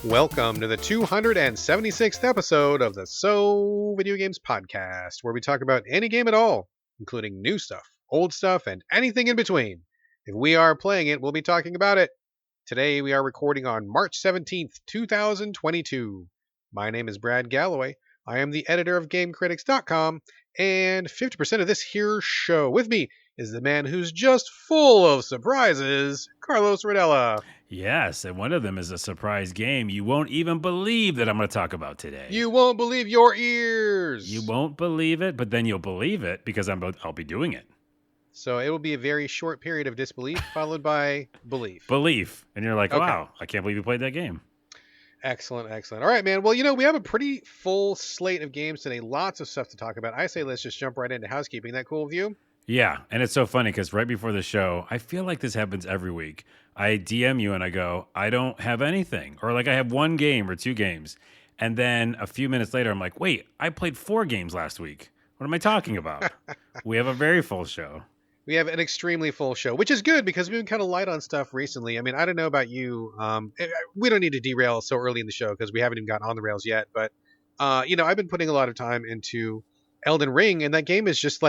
Welcome to the 276th episode of the Video Games podcast, where we talk about any game at all, including new stuff, old stuff, and anything in between. If we are playing it, we'll be talking about it. Today we are recording on March 17th, 2022. My name is Brad Galloway. I am the editor of GameCritics.com, and 50% of this here show with me is the man who's just full of surprises, Carlos Rodella. Yes, and one of them is a surprise game you won't even believe that I'm going to talk about today. You won't believe your ears. You won't believe it, but then you'll believe it because I'll be doing it. So it will be a very short period of disbelief followed by belief. Belief. And you're like, wow, I can't believe you played that game. Excellent, excellent. All right, man. Well, we have a pretty full slate of games today. Lots of stuff to talk about. I say let's just jump right into housekeeping. That cool with you? Yeah, and it's so funny because right before the show, I feel like this happens every week. I DM you and I go, I don't have anything. Or like I have one game or two games. And then a few minutes later, I'm like, wait, I played 4 games last week. What am I talking about? We have a very full show. We have an extremely full show, which is good because we've been kind of light on stuff recently. I mean, I don't know about you. We don't need to derail so early in the show because we haven't even gotten on the rails yet. But, I've been putting a lot of time into Elden Ring, and that game is just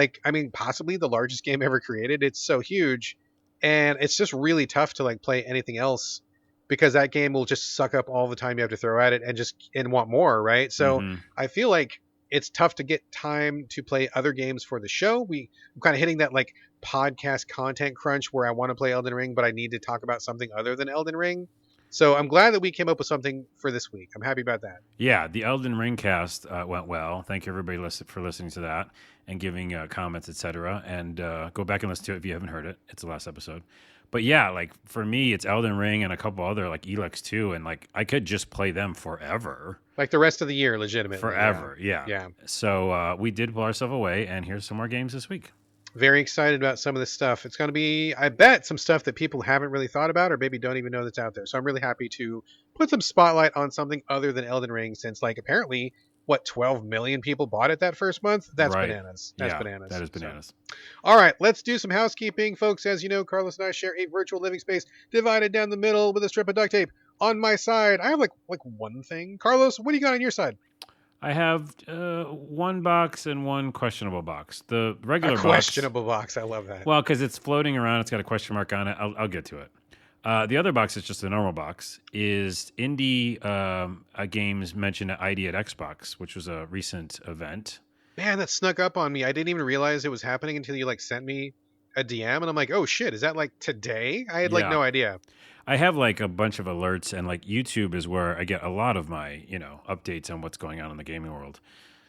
possibly the largest game ever created. It's so huge, and it's just really tough to play anything else because that game will just suck up all the time you have to throw at it and want more, right? So I feel like it's tough to get time to play other games for the show. I'm kind of hitting that podcast content crunch where I want to play Elden Ring, but I need to talk about something other than Elden Ring. So I'm glad that we came up with something for this week. I'm happy about that. Yeah, the Elden Ring cast went well. Thank you, everybody, for listening to that and giving comments, etc. And go back and listen to it if you haven't heard it. It's the last episode. But yeah, for me, it's Elden Ring and a couple other Elex 2, and I could just play them forever. The rest of the year, legitimately. Forever, yeah. So we did pull ourselves away, and here's some more games this week. Very excited about some of this stuff. It's going to be, I bet, some stuff that people haven't really thought about or maybe don't even know that's out there. So I'm really happy to put some spotlight on something other than Elden Ring since, apparently, 12 million people bought it that first month? That's right. Bananas. That's bananas. That is bananas. So. All right, let's do some housekeeping. Folks, as you know, Carlos and I share a virtual living space divided down the middle with a strip of duct tape. On my side, I have one thing. Carlos, what do you got on your side? I have one box and one questionable box. The regular box. Questionable box. I love that. Well, because it's floating around. It's got a question mark on it. I'll get to it. The other box is just a normal box. Is indie games mentioned at ID at Xbox, which was a recent event. Man, that snuck up on me. I didn't even realize it was happening until you sent me a DM, and I'm like, oh shit, is that today? I had no idea. I have a bunch of alerts, and YouTube is where I get a lot of my updates on what's going on in the gaming world.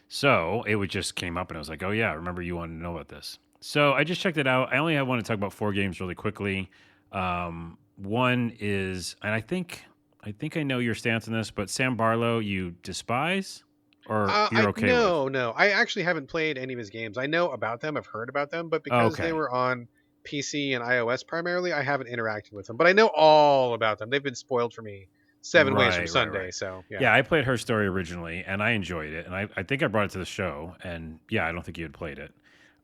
So it just came up, and I was like, oh yeah, remember you wanted to know about this. So I just checked it out. I only want to talk about 4 games really quickly. One is, and I think I know your stance on this, but Sam Barlow you despise, or you're okay with? No. I actually haven't played any of his games. I know about them. I've heard about them, but because they were on PC and iOS primarily, I haven't interacted with them. But I know all about them. They've been spoiled for me 7 ways from Sunday. Right. So yeah, I played Her Story originally, and I enjoyed it. And I think I brought it to the show, and yeah, I don't think you had played it.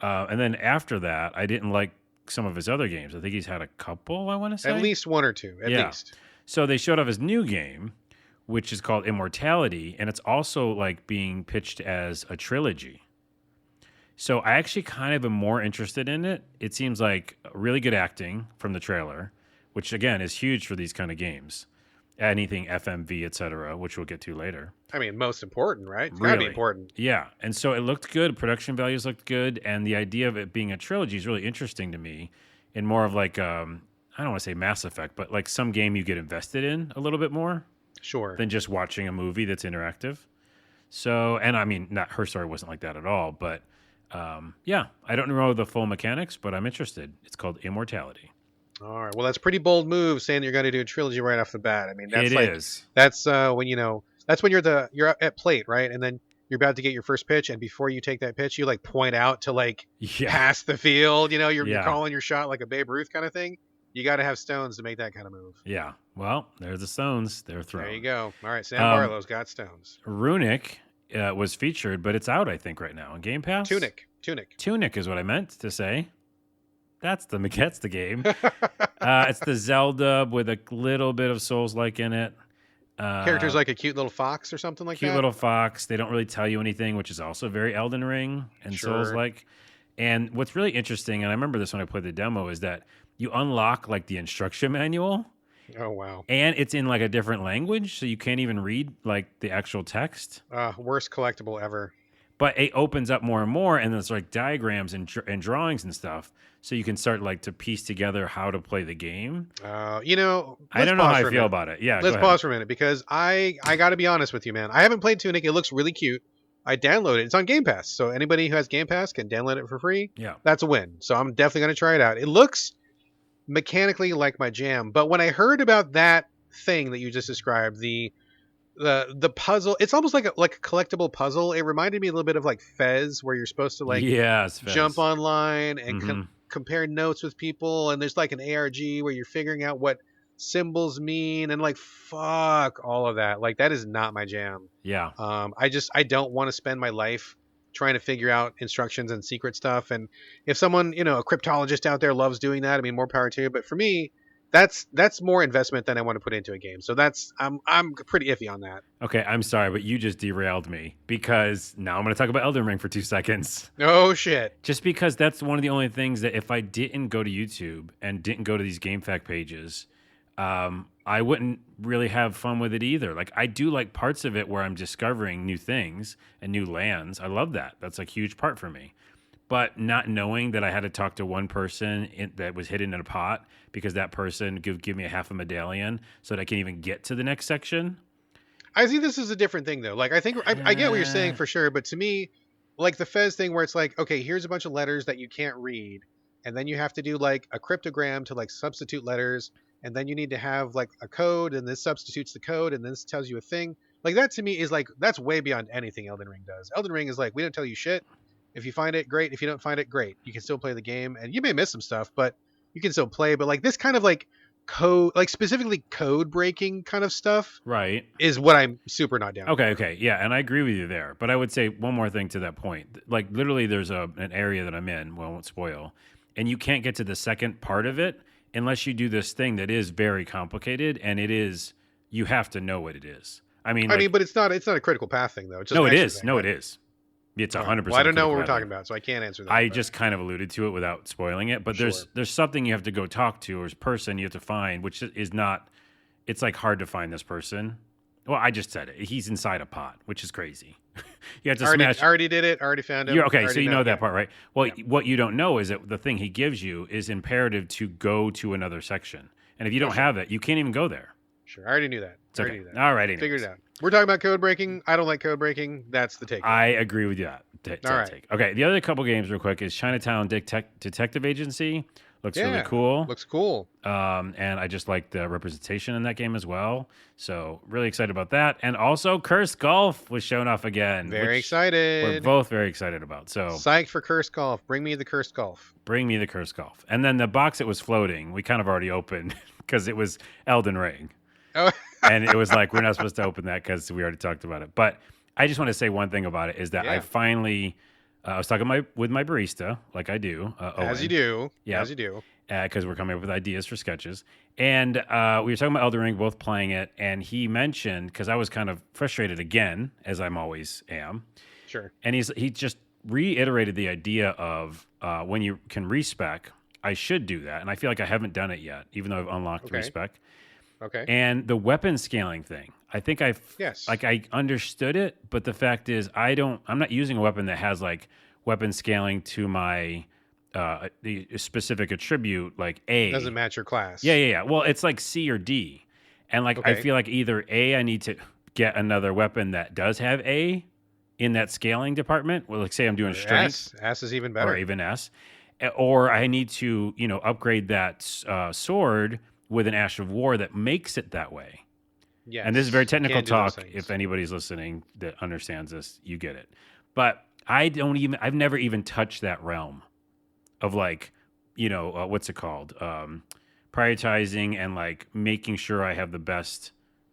And then after that, I didn't like some of his other games. I think he's had a couple, I want to say. At least 1 or 2, at least. So they showed off his new game, which is called Immortality, and it's also being pitched as a trilogy. So I actually kind of am more interested in it. It seems like really good acting from the trailer, which again is huge for these kind of games. Anything FMV, etc., which we'll get to later. I mean, most important, right? It's gotta be important. Yeah, and so it looked good. Production values looked good, and the idea of it being a trilogy is really interesting to me. In more of I don't want to say Mass Effect, but some game you get invested in a little bit more. Sure. Than just watching a movie that's interactive. So, and I mean, not Her Story wasn't like that at all, but I don't know the full mechanics, but I'm interested. It's called Immortality. All right. Well, that's a pretty bold move saying you're going to do a trilogy right off the bat. I mean, that's is. That's when that's when you're at plate, right? And then you're about to get your first pitch, and before you take that pitch, you point out to pass the field. You're calling your shot like a Babe Ruth kind of thing. You got to have stones to make that kind of move. Yeah. Well, there's the stones. They're thrown. There you go. All right. Sam Barlow's got stones. Runic was featured, but it's out, I think, right now on Game Pass. Tunic is what I meant to say. That's the game. It's the Zelda with a little bit of Souls-like in it. Characters Uh, like a cute little fox or something like cute that. little fox. They don't really tell you anything, which is also very Elden Ring and Souls Sure. like. And what's really interesting, and I remember this when I played the demo, is that you unlock like the instruction manual Oh wow. and it's in like a different language. So you can't even read like the actual text. Worst collectible ever. But it opens up more and more, and there's like diagrams and drawings and stuff. So you can start like to piece together how to play the game. I Let's don't know how pause I for a feel minute. about it. Yeah, go Let's ahead. pause for a minute because I got to be honest with you, man. I haven't played Tunic. It looks really cute. I downloaded it. It's on Game Pass, so anybody who has Game Pass can download it for free. Yeah. That's a win. So I'm definitely going to try it out. It looks mechanically like my jam, but when I heard about that thing that you just described, the puzzle, it's almost like a collectible puzzle. It reminded me a little bit of like Fez, where you're supposed to like Yes, jump Fez. online and Hmm. compare notes with people, and there's like an ARG where you're figuring out what symbols mean, and like fuck all of that. Like that is not my jam. Yeah. I don't want to spend my life trying to figure out instructions and secret stuff. And if someone, a cryptologist out there loves doing that, I mean, more power to you. But for me, that's more investment than I want to put into a game. So I'm pretty iffy on that. Okay, I'm sorry, but you just derailed me because now I'm going to talk about Elden Ring for 2 seconds. Oh shit. Just because that's one of the only things that if I didn't go to YouTube and didn't go to these GameFAQ pages, I wouldn't really have fun with it either. Like I do like parts of it where I'm discovering new things and new lands. I love that. That's a huge part for me. But not knowing that I had to talk to one person that was hidden in a pot because that person could give me a half a medallion so that I can even get to the next section. I see this is a different thing though. Like I think I get what you're saying Uh, for sure, but to me, like the Fez thing where it's like, okay, here's a bunch of letters that you can't read, and then you have to do like a cryptogram to like substitute letters, and then you need to have like a code, and this substitutes the code, and this tells you a thing. Like that to me is like that's way beyond anything Elden Ring does. Elden Ring is like we don't tell you shit. If you find it, great. If you don't find it, great. You can still play the game, and you may miss some stuff, but you can still play. But like this kind of like code, like specifically code breaking kind of stuff right. is what I'm super not down Okay, for. okay. Yeah, and I agree with you there. But I would say one more thing to that point. Like literally there's an area that I'm in, well, I won't spoil, and you can't get to the second part of it unless you do this thing that is very complicated and it is you have to know what it is. I mean, I mean, like but it's not a critical path thing though. It's just no an it extra is. thing, No it right? is. It's All right. Well, I 100% don't know critical what we're talking pathing. about, so I can't answer that. I But just kind of alluded to it without spoiling it, but sure. there's something you have to go talk to or a person you have to find, which is not. It's like hard to find this person. Well, I just said it. He's inside a pot, which is crazy. You have to smash. Already did it. Already found You're him. okay, so Already you know know. that Yeah. part, right? Well, Yeah. what you don't know is that the thing he gives you is imperative to go to another section, and if you Oh, don't sure. have it, you can't even go there. Sure. I already knew that. It's I okay. already knew that. All right. Figured it Anyways, out. We're talking about code breaking. I don't like code breaking. That's the takeaway. I agree with you. All right. Take. Okay. The other couple games, real quick, is Chinatown Detective Agency. Looks really Yeah. cool. Looks cool. And I just like the representation in that game as well. So really excited about that. And also, Cursed Golf was shown off again. Very which We're excited. both very excited about. So Psyched for Cursed Golf. Bring me the Cursed Golf. bring me the Cursed Golf. And then the box that was floating, we kind of already opened because it was Elden Ring. Oh, And it was like, we're not supposed to open that because we already talked about it. But I just want to say one thing about it is that I Yeah. finally, I was talking with my barista, like I do. as you Owen. do. Yeah. As you do. Because we're coming up with ideas for sketches. And we were talking about Elden Ring, both playing it. And he mentioned, because I was kind of frustrated again, as I'm always am. Sure. And he just reiterated the idea of when you can respec, I should do that. And I feel like I haven't done it yet, even though I've unlocked Okay. respec. Okay. And the weapon scaling thing, I think Yes. I understood it, but the fact is I'm not using a weapon that has like weapon scaling to my the specific attribute like A. Doesn't match your class. Yeah. Well, it's like C or D. And like I Okay. feel like either A, I need to get another weapon that does have A in that scaling department. Well, like say I'm doing strength S is even better. or even S. Or I need to, upgrade that sword with an Ash of War that makes it that way. Yes. And this is very You technical can't do those talk. things. If anybody's listening that understands this, you get it. But I've never even touched that realm of like, what's it called? Prioritizing and like making sure I have the best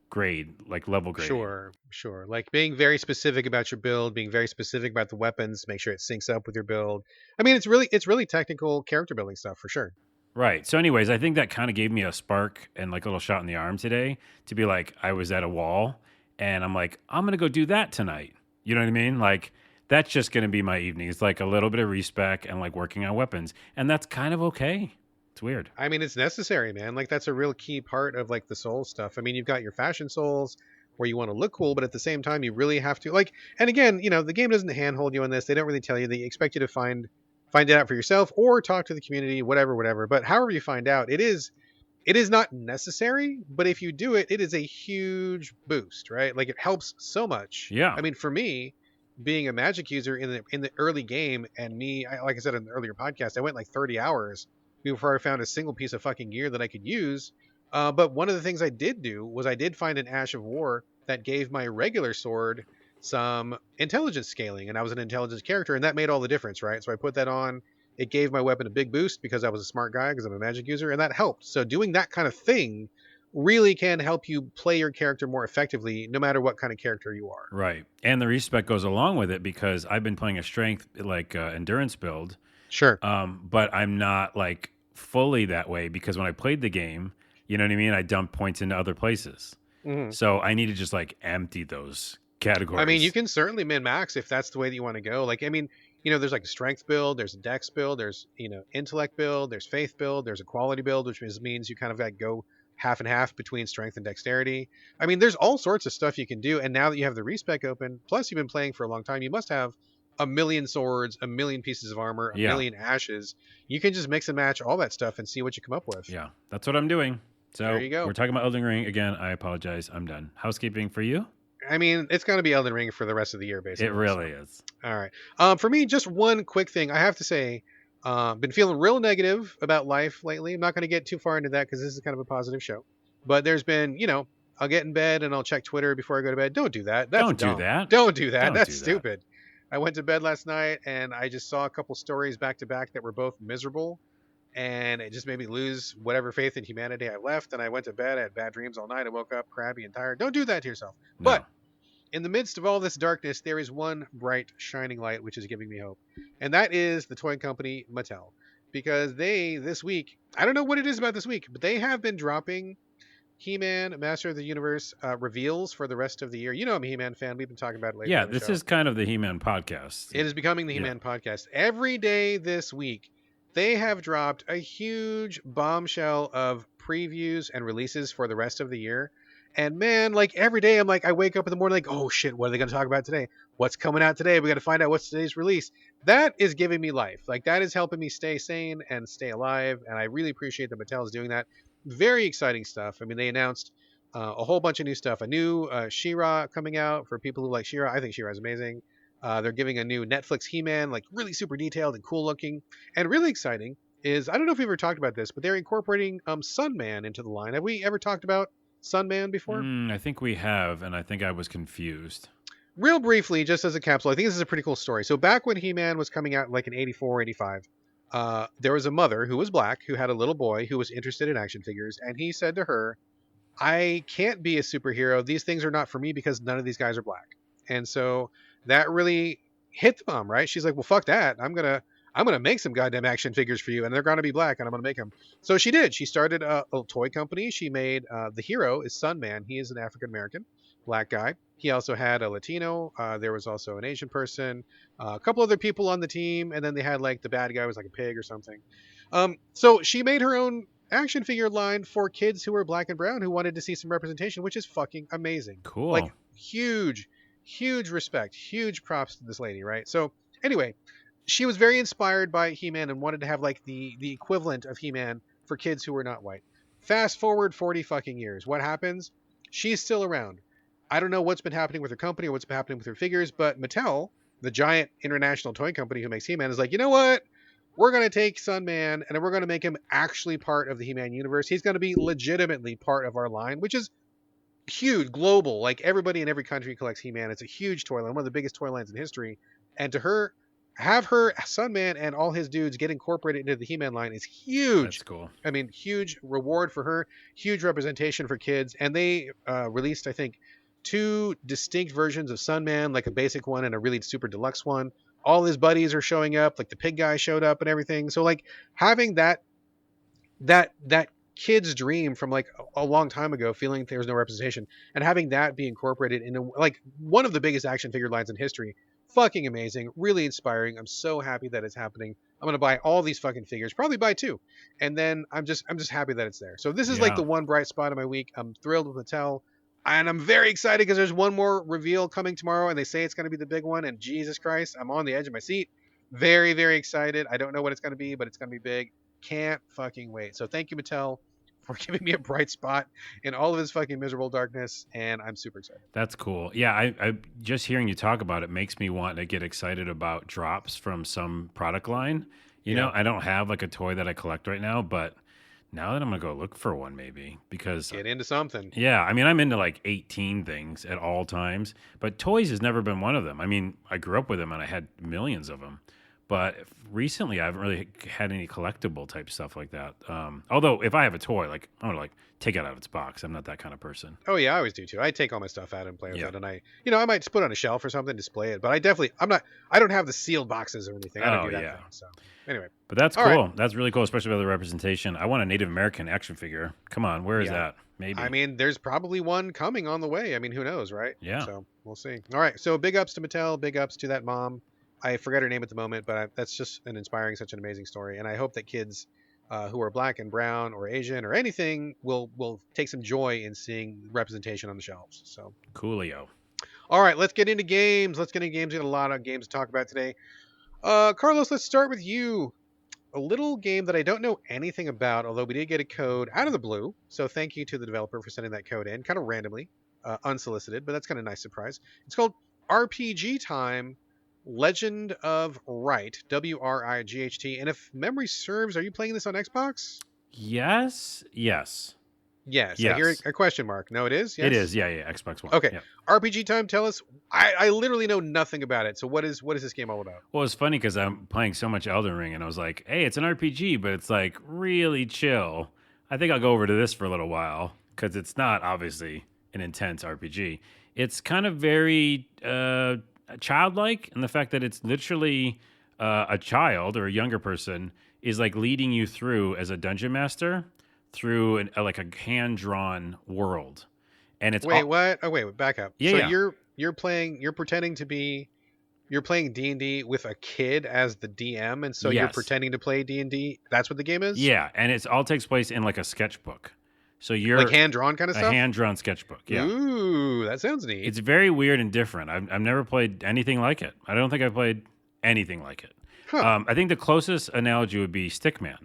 grade, like level grade. Sure. Like being very specific about your build, being very specific about the weapons, make sure it syncs up with your build. I mean, it's really technical character building stuff for sure. Right. So, anyways, I think that kind of gave me a spark and like a little shot in the arm today to be like, I was at a wall and I'm like, I'm going to go do that tonight. You know what I mean? Like, that's just going to be my evening. It's like a little bit of respec and like working on weapons. And that's kind of okay. It's weird. I mean, it's necessary, man. Like that's a real key part of like the soul stuff. I mean, you've got your fashion souls where you want to look cool, but at the same time, you really have to like. And again, the game doesn't handhold you on this. They don't really tell you. They expect you to find it out for yourself or talk to the community, whatever, whatever. But however you find out, it is not necessary. But if you do it, it is a huge boost, right? Like it helps so much. Yeah. I mean, for me, being a Magic user in the early game, and me, like I said in the earlier podcast, I went like 30 hours before I found a single piece of fucking gear that I could use. But one of the things I did do was I did find an Ash of War that gave my regular sword some intelligence scaling, and I was an intelligence character, and that made all the difference, right? So I put that on. It gave my weapon a big boost because I was a smart guy, because I'm a Magic user, and that helped. So doing that kind of thing really can help you play your character more effectively, no matter what kind of character you are. Right. And the respec goes along with it because I've been playing a strength like endurance build. Sure. But I'm not like fully that way because when I played the game, you know what I mean? I dumped points into other places. Hmm. So I need to just like empty those I mean, you categories. can certainly min max if that's the way that you want to go. Like, I mean, there's like a strength build, there's a dex build, there's, intellect build, there's faith build, there's a quality build, which means you kind of like go half and half between strength and dexterity. I mean, there's all sorts of stuff you can do. And now that you have the respec open, plus you've been playing for a long time, you must have a million swords, a million pieces of armor, a Yeah. million ashes. You can just mix and match all that stuff and see what you come up with. Yeah. That's what I'm doing. There So you go. we're talking about Elden Ring again. I apologize. I'm done. Housekeeping for you? I mean, it's going to be Elden Ring for the rest of the year, It basically. really So. is. All right. For me, just one quick thing. I have to say, been feeling real negative about life lately. I'm not going to get too far into that because this is kind of a positive show. But there's been, I'll get in bed and I'll check Twitter before I go to bed. Don't do that. That's Don't do dumb. that. Don't do that. Don't That's do that. stupid. I went to bed last night and I just saw a couple stories back to back that were both miserable. And it just made me lose whatever faith in humanity I left. And I went to bed, I had bad dreams all night. I woke up crabby and tired. Don't do that to yourself. No. But in the midst of all this darkness, there is one bright, shining light which is giving me hope. And that is the toy company Mattel. Because they, this week, I don't know what it is about this week, but they have been dropping He-Man, Master of the Universe reveals for the rest of the year. You know I'm a He-Man fan. We've been talking about it lately. Yeah, on the this show. is kind of the He-Man podcast. It is becoming the He-Man podcast. Every day this week, they have dropped a huge bombshell of previews and releases for the rest of the year. And man, like every day, I'm like, I wake up in the morning like, oh shit, what are they going to talk about today? What's coming out today? We got to find out what's today's release. That is giving me life. Like that is helping me stay sane and stay alive. And I really appreciate that Mattel is doing that. Very exciting stuff. I mean, they announced a whole bunch of new stuff. A new She-Ra coming out for people who like She-Ra. I think She-Ra is amazing. They're giving a new Netflix He-Man, like really super detailed and cool looking. And really exciting is, I don't know if we've ever talked about this, but they're incorporating Sunman into the line. Have we ever talked about Sunman before? I think we have, and I think I was confused. Real briefly, just as a capsule, I think this is a pretty cool story. So back when He-Man was coming out like in 84, 85, there was a mother who was black who had a little boy who was interested in action figures. And he said to her, I can't be a superhero. These things are not for me because none of these guys are black. And so that really hit the mom, right? She's like, well, fuck that. I'm gonna make some goddamn action figures for you, and they're gonna be black, and I'm gonna make them. So she did. She started a toy company. She made the hero is Sunman. He is an African American black guy. He also had a Latino. There was also an Asian person, a couple other people on the team, and then they had like the bad guy was like a pig or something. So she made her own action figure line for kids who were black and brown who wanted to see some representation, which is fucking amazing. Cool. Like huge respect, huge props to this lady, right? So anyway, she was very inspired by He-Man and wanted to have like the equivalent of He-Man for kids who were not white. Fast forward 40 fucking years. What happens? She's still around. I don't know what's been happening with her company or what's been happening with her figures, but Mattel, the giant international toy company who makes He-Man, is like, you know what? We're going to take Sunman and we're going to make him actually part of the He-Man universe. He's going to be legitimately part of our line, which is huge, global. Like everybody in every country collects He-Man. It's a huge toy line, one of the biggest toy lines in history. And to her, have her Sunman and all his dudes get incorporated into the He-Man line is huge. That's cool. I mean, huge reward for her, huge representation for kids. And they released, I think, 2 distinct versions of Sunman, like a basic one and a really super deluxe one. All his buddies are showing up, like the pig guy showed up and everything. So like having that that kid's dream from like a long time ago, feeling there was no representation, and having that be incorporated in like one of the biggest action figure lines in history. Fucking amazing, really inspiring. I'm so happy that it's happening. I'm gonna buy all these fucking figures, probably buy two, and then I'm just happy that it's there. So this is like Yeah. the one bright spot of my week. I'm thrilled with Mattel, and I'm very excited because there's one more reveal coming tomorrow, and they say it's gonna be the big one. And Jesus Christ, I'm on the edge of my seat. Very very excited. I don't know what it's gonna be, but it's gonna be big. Can't fucking wait. So thank you, Mattel, for giving me a bright spot in all of this fucking miserable darkness, and I'm super excited. That's cool. Yeah, I just hearing you talk about it makes me want to get excited about drops from some product line. You Yeah, know, I don't have like a toy that I collect right now, but now that I'm gonna go look for one maybe because get into something. yeah, I mean I'm into like 18 things at all times, but toys has never been one of them. I mean, I grew up with them and I had millions of them. But recently, I haven't really had any collectible type stuff like that. Although, if I have a toy, like I'm gonna like take it out of its box. I'm not that kind of person. Oh yeah, I always do too. I take all my stuff out and play with Yeah. it, and I might just put it on a shelf or something, display it. But I don't have the sealed boxes or anything. I don't Oh do that yeah. thing. So anyway, But that's all right. cool. That's really cool, especially with the representation. I want a Native American action figure. Come on, where is Yeah, that? I Maybe. mean, there's probably one coming on the way. I mean, who knows, right? Yeah. So we'll see. All right. So big ups to Mattel. Big ups to that mom. I forget her name at the moment, but that's just an inspiring, such an amazing story. And I hope that kids who are black and brown or Asian or anything will take some joy in seeing representation on the shelves. So, Coolio. all right, let's get into games. Let's get into games. We got a lot of games to talk about today. Carlos, let's start with you. A little game that I don't know anything about, although we did get a code out of the blue. So thank you to the developer for sending that code in, kind of randomly, unsolicited, but that's kind of a nice surprise. It's called RPG Time Legend of Wright, Wright. And if memory serves, are you playing this on Xbox? Yes. Yes. Yes. I hear Yes. a question mark. No, it is? It Yes? is. Yeah. Yeah. Xbox One. Okay. Yeah. RPG Time, tell us. I literally know nothing about it. So what is this game all about? Well, it's funny because I'm playing so much Elden Ring, and I was like, "Hey, it's an RPG, but it's like really chill. I think I'll go over to this for a little while because it's not obviously an intense RPG. It's kind of very childlike in the fact that it's literally a child or a younger person is like leading you through as a dungeon master through like a hand drawn world, and it's Wait, all what? Oh, wait, back up. yeah, So yeah. you're pretending to be you're playing D&D with a kid as the DM, and so you're Yes. pretending to play D&D. That's what the game is? Yeah, and it's all takes place in like a sketchbook. So Like you're hand-drawn kind of a stuff? hand-drawn sketchbook. Yeah. Ooh, that sounds neat. It's very weird and different. I've never played anything like it. I don't think I've played anything like it. Huh. I think the closest analogy would be Stickman.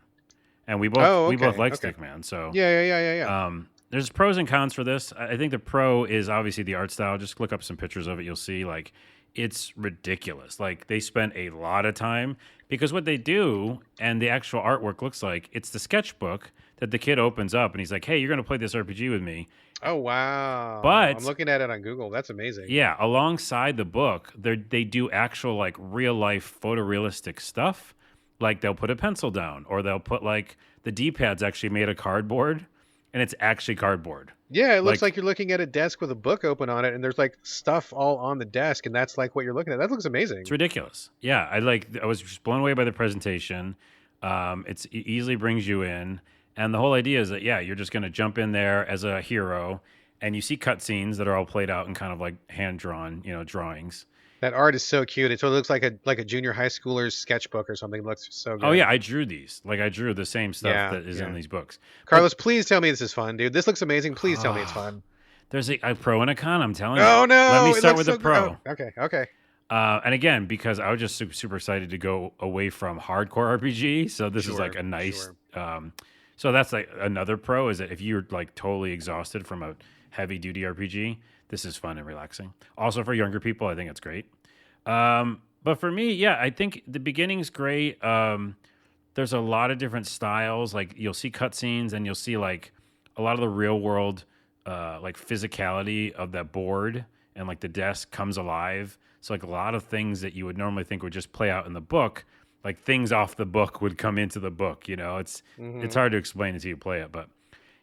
And we both Oh, we both okay. like Okay. Stickman. So Yeah. there's pros and cons for this. I think the pro is obviously the art style. Just look up some pictures of it. You'll see like it's ridiculous. Like they spent a lot of time because what they do and the actual artwork looks like it's the sketchbook that the kid opens up and he's like, "Hey, you're going to play this RPG with me." Oh, wow. I'm But looking at it on Google. That's amazing. yeah, alongside the book, they do actual like real life photorealistic stuff. Like they'll put a pencil down, or they'll put like the D-pad's actually made of cardboard, and it's actually cardboard. Yeah, it looks Like like you're looking at a desk with a book open on it, and there's like stuff all on the desk, and that's like what you're looking at. That looks amazing. it's ridiculous. Yeah, I was just blown away by the presentation. It easily brings you in, and the whole idea is that yeah, you're just going to jump in there as a hero, and you see cutscenes that are all played out in kind of like hand drawn, drawings. That art is so cute. It totally looks like a junior high schooler's sketchbook or something. It looks so Oh good. yeah, I drew these. Like I drew the same stuff Yeah, that is in yeah. these books. But Carlos, please tell me this is fun, dude. This looks amazing. Please tell me it's fun. there's a pro and a con. I'm telling you. Oh Let me no, it start looks with so the pro. Oh, okay. And again, because I was just super excited to go away from hardcore RPG, so this is like Sure, a nice. sure. So that's like another pro is that if you're like totally exhausted from a heavy duty RPG, this is fun and relaxing. Also for younger people, I think it's great. But for me, yeah, I think the beginning's great. There's a lot of different styles. Like you'll see cutscenes and you'll see like a lot of the real world, like physicality of that board and like the desk comes alive. So like a lot of things that you would normally think would just play out in the book, like things off the book would come into the book. It's hard to explain until you play it, but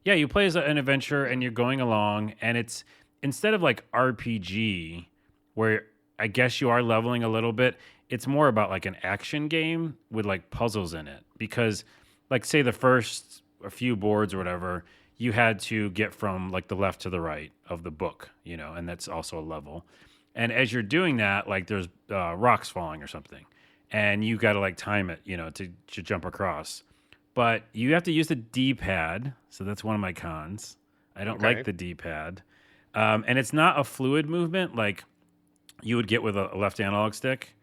yeah, you play as an adventure and you're going along, and it's instead of like RPG where I guess you are leveling a little bit, it's more about like an action game with like puzzles in it. Because like say the first a few boards or whatever, you had to get from like the left to the right of the book, and that's also a level. And as you're doing that, like there's rocks falling or something, and you got to like time it, to jump across. But you have to use the D-pad, so that's one of my cons. I don't like Okay. the D-pad, and it's not a fluid movement like you would get with a left analog stick.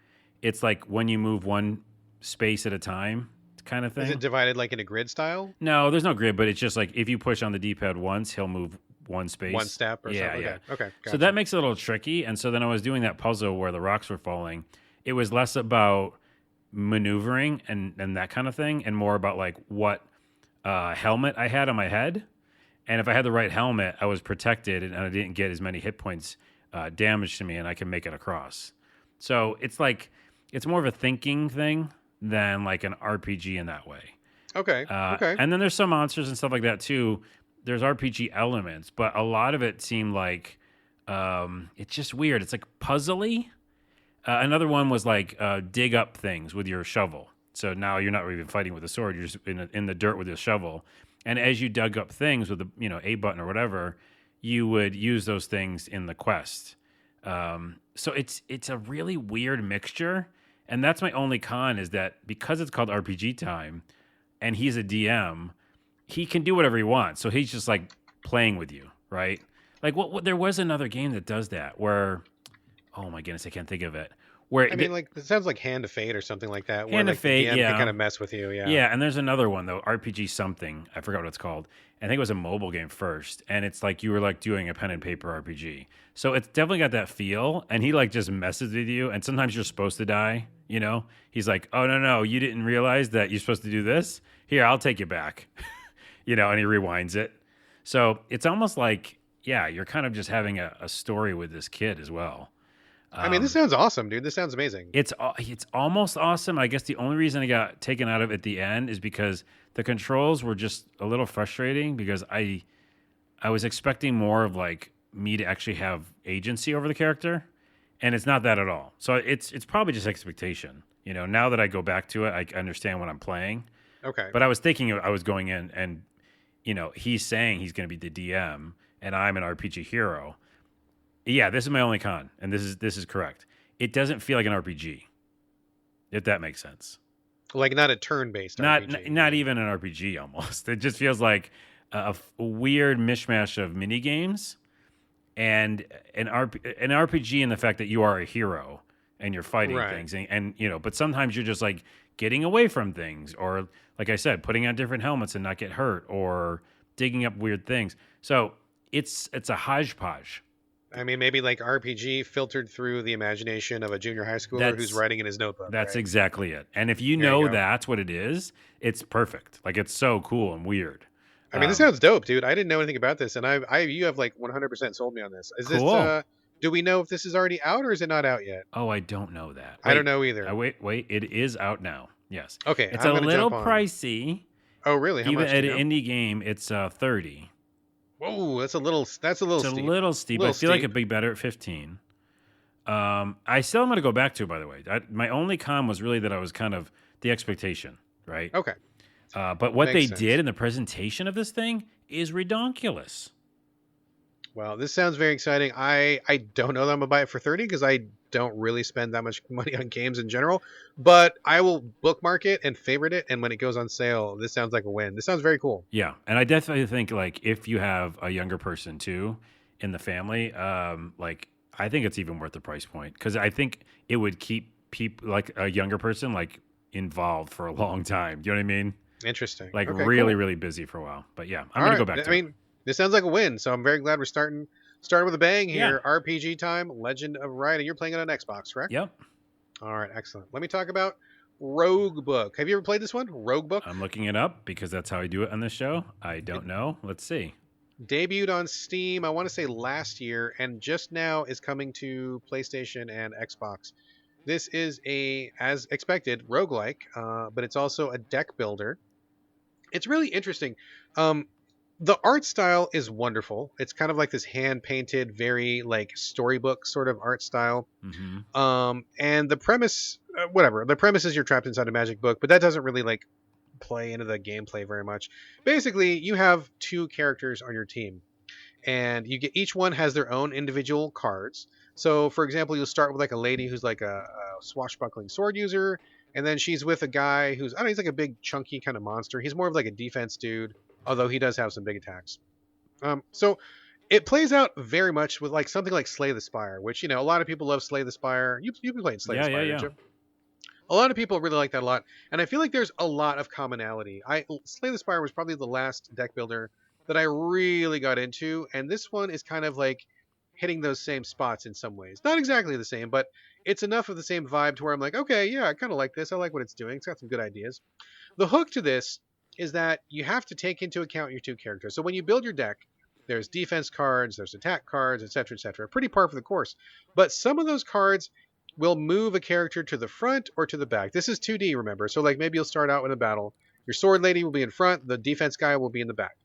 It's like when you move one space at a time, kind of Is it thing. divided like in a grid style? No, there's no grid, but it's just like if you push on the D-pad once, he'll move one One space. step or Yeah, something? yeah. Okay. Okay. So that Gotcha. makes it a little tricky. And so then I was doing that puzzle where the rocks were falling. It was less about maneuvering and that kind of thing, and more about like what helmet I had on my head. And if I had the right helmet, I was protected and I didn't get as many hit points damaged to me, and I can make it across. So it's like it's more of a thinking thing than like an RPG in that way. Okay. Okay. And then there's some monsters and stuff like that too. There's RPG elements, but a lot of it seemed like it's just weird. It's like puzzly. Another one was like dig up things with your shovel. So now you're not even fighting with a sword. You're just in the dirt with your shovel. And as you dug up things with the A button or whatever, you would use those things in the quest. So it's a really weird mixture. And that's my only con is that because it's called RPG time and he's a DM, he can do whatever he wants. So he's just like playing with you, right? Like what there was another game that does that where, oh my goodness, I can't think of it. Where I mean, like it sounds like Hand of Fate or something like that, where Hand of like the Fate, DM can yeah. kind of mess with you. Yeah. Yeah, and there's another one though, RPG something. I forgot what it's called. I think it was a mobile game first, and it's like you were like doing a pen and paper RPG. So it's definitely got that feel, and he like just messes with you, and sometimes you're supposed to die. He's like, "Oh no, you didn't realize that you're supposed to do this. Here, I'll take you back." And he rewinds it. So it's almost like, yeah, you're kind of just having a story with this kid as well. I mean, this sounds awesome, dude. This sounds amazing. It's almost awesome. I guess the only reason I got taken out of it at the end is because the controls were just a little frustrating because I was expecting more of like me to actually have agency over the character, and it's not that at all. So it's probably just expectation. Now that I go back to it, I understand what I'm playing. Okay. But I was thinking I was going in and he's saying he's going to be the DM and I'm an RPG hero. Yeah, this is my only con, and this is correct. It doesn't feel like an RPG, if that makes sense. Like not a turn-based RPG. Not even an RPG almost. It just feels like a weird mishmash of mini games and an RPG in the fact that you are a hero and you're fighting Right. things, and but sometimes you're just like getting away from things, or like I said, putting on different helmets and not get hurt, or digging up weird things. So it's a hodgepodge. I mean, maybe like RPG filtered through the imagination of a junior high schooler who's That's writing in his notebook. That's Right? exactly it. And if you There you know go. that's what it is, it's perfect. Like it's so cool and weird. I mean, this sounds dope, dude. I didn't know anything about this, and you have like 100% sold me on this. Is this? Cool. Do we know if this is already out or is it not out yet? Oh, I don't know that. I don't know either. Wait. It is out now. Yes. Okay, It's I'm a gonna little jump on. pricey. Oh, really? How Even much? at Do an you know? indie game, it's 30. Whoa, that's a little. That's a little It's a steep. little steep. Little I feel like steep. it'd be better at 15. I still am going to go back to it, by the way. My only con was really that I was kind of the expectation, right? Okay, But what they makes sense. did in the presentation of this thing is redonkulous. Well, this sounds very exciting. I don't know that I'm gonna buy it for 30 because I don't really spend that much money on games in general. But I will bookmark it and favorite it, and when it goes on sale, this sounds like a win. This sounds very cool. Yeah, and I definitely think like if you have a younger person too in the family, like I think it's even worth the price point because I think it would keep people like a younger person like involved for a long time. Do you know what I mean? Interesting. Like Okay, really, cool. really busy for a while. But yeah, I'm All gonna go right. back to I it. mean, this sounds like a win. So I'm very glad we're starting with a bang Yeah. here. RPG time, Legend of Wright, and you're playing it on Xbox, correct? Yep, All right, excellent. Let me talk about Roguebook. Have you ever played this one? Roguebook I'm looking it up because that's how I do it on this show. I don't know. Let's see. debuted on Steam. I want to say last year, and just now is coming to PlayStation and Xbox. This is as expected, roguelike, but it's also a deck builder. It's really interesting. The art style is wonderful. It's kind of like this hand painted, very like storybook sort of art style. Hmm. And the premise, whatever. The premise is you're trapped inside a magic book, but that doesn't really like play into the gameplay very much. Basically, you have two characters on your team, and you get each one has their own individual cards. So, for example, you'll start with like a lady who's like a swashbuckling sword user, and then she's with a guy who's I don't know, he's like a big chunky kind of monster. He's more of like a defense dude, although he does have some big attacks. So it plays out very much with like something like Slay the Spire, which a lot of people love Slay the Spire. You've been playing Slay the Yeah, yeah, Spire, didn't yeah. you? A lot of people really like that a lot, and I feel like there's a lot of commonality. I Slay the Spire was probably the last deck builder that I really got into, and this one is kind of like hitting those same spots in some ways. Not exactly the same, but it's enough of the same vibe to where I'm like, okay, yeah, I kind of like this. I like what it's doing. It's got some good ideas. The hook to this is that you have to take into account your two characters. So when you build your deck, there's defense cards, there's attack cards, etc., etc. Pretty par for the course. But some of those cards will move a character to the front or to the back. This is 2D, remember. So like maybe you'll start out in a battle. Your sword lady will be in front, the defense guy will be in the back.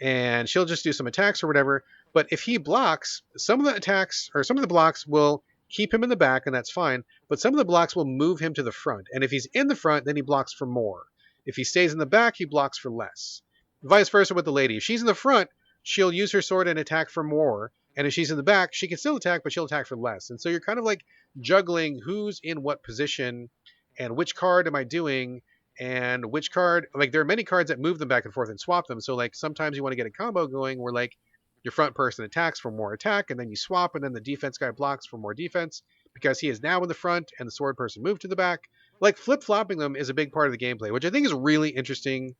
And she'll just do some attacks or whatever. But if he blocks, some of the attacks or some of the blocks will keep him in the back, and that's fine. But some of the blocks will move him to the front. And if he's in the front, then he blocks for more. If he stays in the back, he blocks for less. Vice versa with the lady. If she's in the front, she'll use her sword and attack for more. And if she's in the back, she can still attack, but she'll attack for less. And so you're kind of like juggling who's in what position and which card am I doing and which card. Like there are many cards that move them back and forth and swap them. So like sometimes you want to get a combo going where like your front person attacks for more attack, and then you swap, and then the defense guy blocks for more defense because he is now in the front and the sword person moved to the back. Like flip flopping them is a big part of the gameplay, which I think is really interesting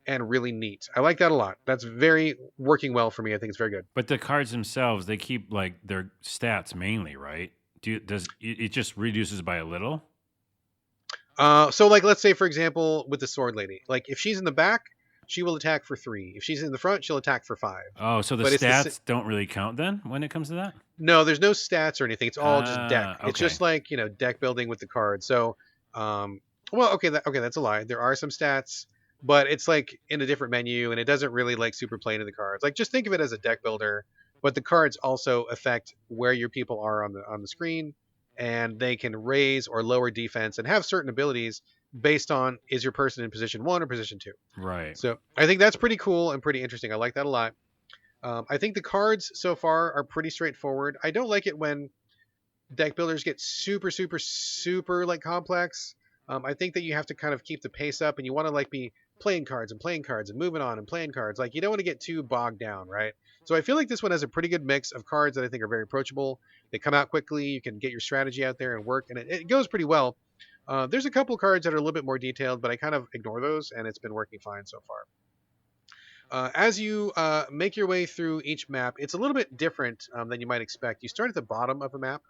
and really neat. I like that a lot. That's very working well for me. I think it's very good. But the cards themselves, they keep like their stats mainly, right? Does it just reduces by a little? So like let's say for example with the sword lady, like if she's in the back, she will attack for 3. If she's in the front, she'll attack for 5. Oh, so the But stats don't really count then when it comes to that? no, there's no stats or anything. It's all just deck. Ah, It's okay. just like deck building with the cards. So, well, okay, okay, that's a lie. There are some stats, but it's like in a different menu, and it doesn't really like super play into the cards. Like just think of it as a deck builder, but the cards also affect where your people are on the screen, and they can raise or lower defense and have certain abilities based on is your person in position 1 or position 2. Right. So I think that's pretty cool and pretty interesting. I like that a lot. I think the cards so far are pretty straightforward. I don't like it when deck builders get super, super, super like complex. I think that you have to kind of keep the pace up, and you want to like be playing cards and moving on and playing cards. Like you don't want to get too bogged down, right? So I feel like this one has a pretty good mix of cards that I think are very approachable. They come out quickly. You can get your strategy out there and work, and it goes pretty well. There's a couple cards that are a little bit more detailed, but I kind of ignore those, and it's been working fine so far. As you make your way through each map, it's a little bit different than you might expect. You start at the bottom of a map,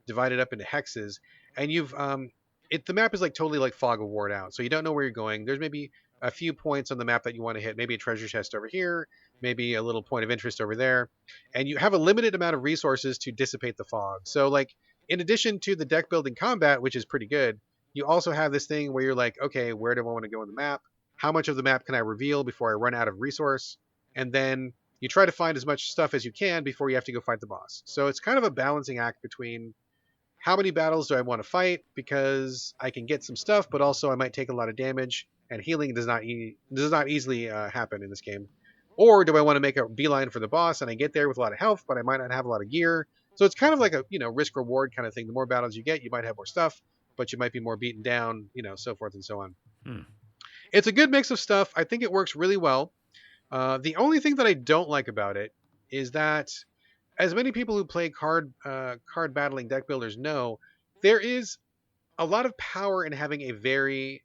divided up into hexes, and the map is like totally like fog of war out, so you don't know where you're going. There's maybe a few points on the map that you want to hit, maybe a treasure chest over here, maybe a little point of interest over there, and you have a limited amount of resources to dissipate the fog. So like in addition to the deck building combat, which is pretty good, you also have this thing where you're like, okay, where do I want to go in the map? How much of the map can I reveal before I run out of resource? And then you try to find as much stuff as you can before you have to go fight the boss. So it's kind of a balancing act between how many battles do I want to fight because I can get some stuff, but also I might take a lot of damage, and healing does not easily happen in this game. Or do I want to make a beeline for the boss and I get there with a lot of health, but I might not have a lot of gear? So it's kind of like a risk reward kind of thing. The more battles you get, you might have more stuff, but you might be more beaten down, so forth and so on. Hmm. It's a good mix of stuff. I think it works really well. The only thing that I don't like about it is that, as many people who play card battling deck builders know, there is a lot of power in having a very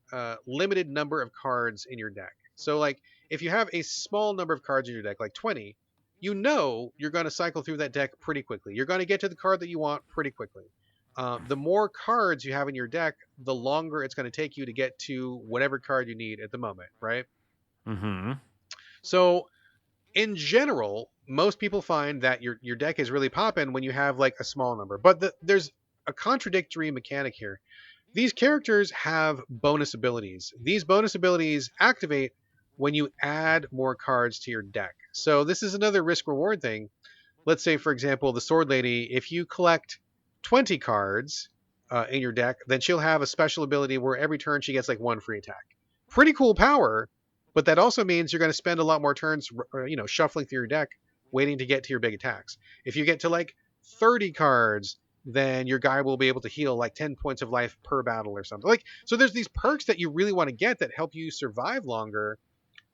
limited number of cards in your deck. So, like, if you have a small number of cards in your deck, like 20, you're going to cycle through that deck pretty quickly. You're going to get to the card that you want pretty quickly. The more cards you have in your deck, the longer it's going to take you to get to whatever card you need at the moment, right? Mm-hmm. So in general, most people find that your deck is really popping when you have like a small number. But there's a contradictory mechanic here. These characters have bonus abilities. These bonus abilities activate when you add more cards to your deck. So this is another risk reward thing. Let's say, for example, the Sword Lady, if you collect 20 cards in your deck, then she'll have a special ability where every turn she gets like one free attack. pretty cool power, but that also means you're going to spend a lot more turns, shuffling through your deck, waiting to get to your big attacks. If you get to like 30 cards, then your guy will be able to heal like 10 points of life per battle or something. Like, so there's these perks that you really want to get that help you survive longer,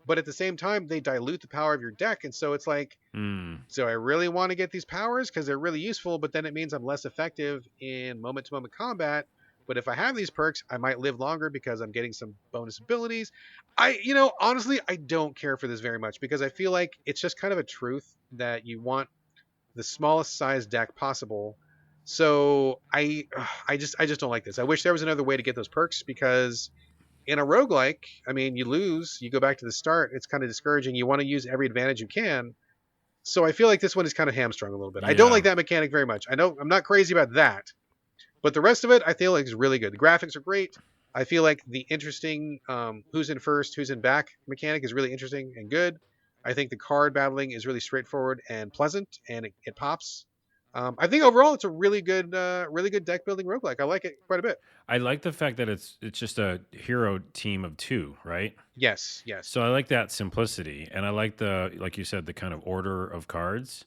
but at the same time, they dilute the power of your deck. And so it's like, Mm. so I really want to get these powers because they're really useful, but then it means I'm less effective in moment to moment combat. But if I have these perks, I might live longer because I'm getting some bonus abilities. Honestly, I don't care for this very much because I feel like it's just kind of a truth that you want the smallest size deck possible. So I just don't like this. I wish there was another way to get those perks because in a roguelike, I mean, you lose, you go back to the start. It's kind of discouraging. You want to use every advantage you can. So I feel like this one is kind of hamstrung a little bit. I don't Yeah. like that mechanic very much. I know I'm not crazy about that, but the rest of it I feel like is really good. The graphics are great. I feel like the interesting who's in first, who's in back mechanic is really interesting and good. I think the card battling is really straightforward and pleasant, and it pops. I think overall it's a really good deck building roguelike. I like it quite a bit. I like the fact that it's just a hero team of two, right? Yes, yes, So I like that simplicity, and I like the, like you said, the kind of order of cards,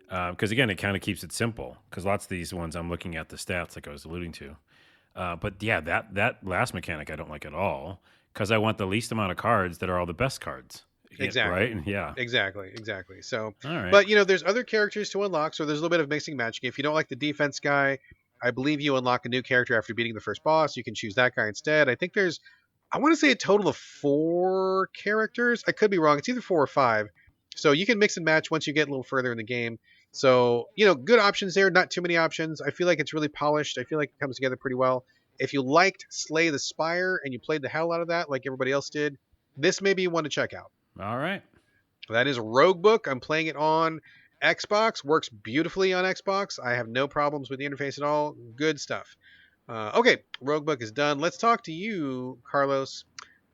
because again, it kind of keeps it simple. Because lots of these ones, I'm looking at the stats, like I was alluding to. But yeah, that last mechanic I don't like at all, because I want the least amount of cards that are all the best cards. Yeah, right? exactly. Yeah. Exactly. So, All right. but there's other characters to unlock, so there's a little bit of mixing matching. If you don't like the defense guy, I believe you unlock a new character after beating the first boss. You can choose that guy instead. I think I want to say a total of 4 characters. I could be wrong. It's either 4 or 5. So you can mix and match once you get a little further in the game. So, good options there, not too many options. I feel like it's really polished. I feel like it comes together pretty well. If you liked Slay the Spire and you played the hell out of that like everybody else did, this may be one to check out. All right. That is Roguebook. I'm playing it on Xbox. Works beautifully on Xbox. I have no problems with the interface at all. Good stuff. Okay, Roguebook is done. Let's talk to you, Carlos.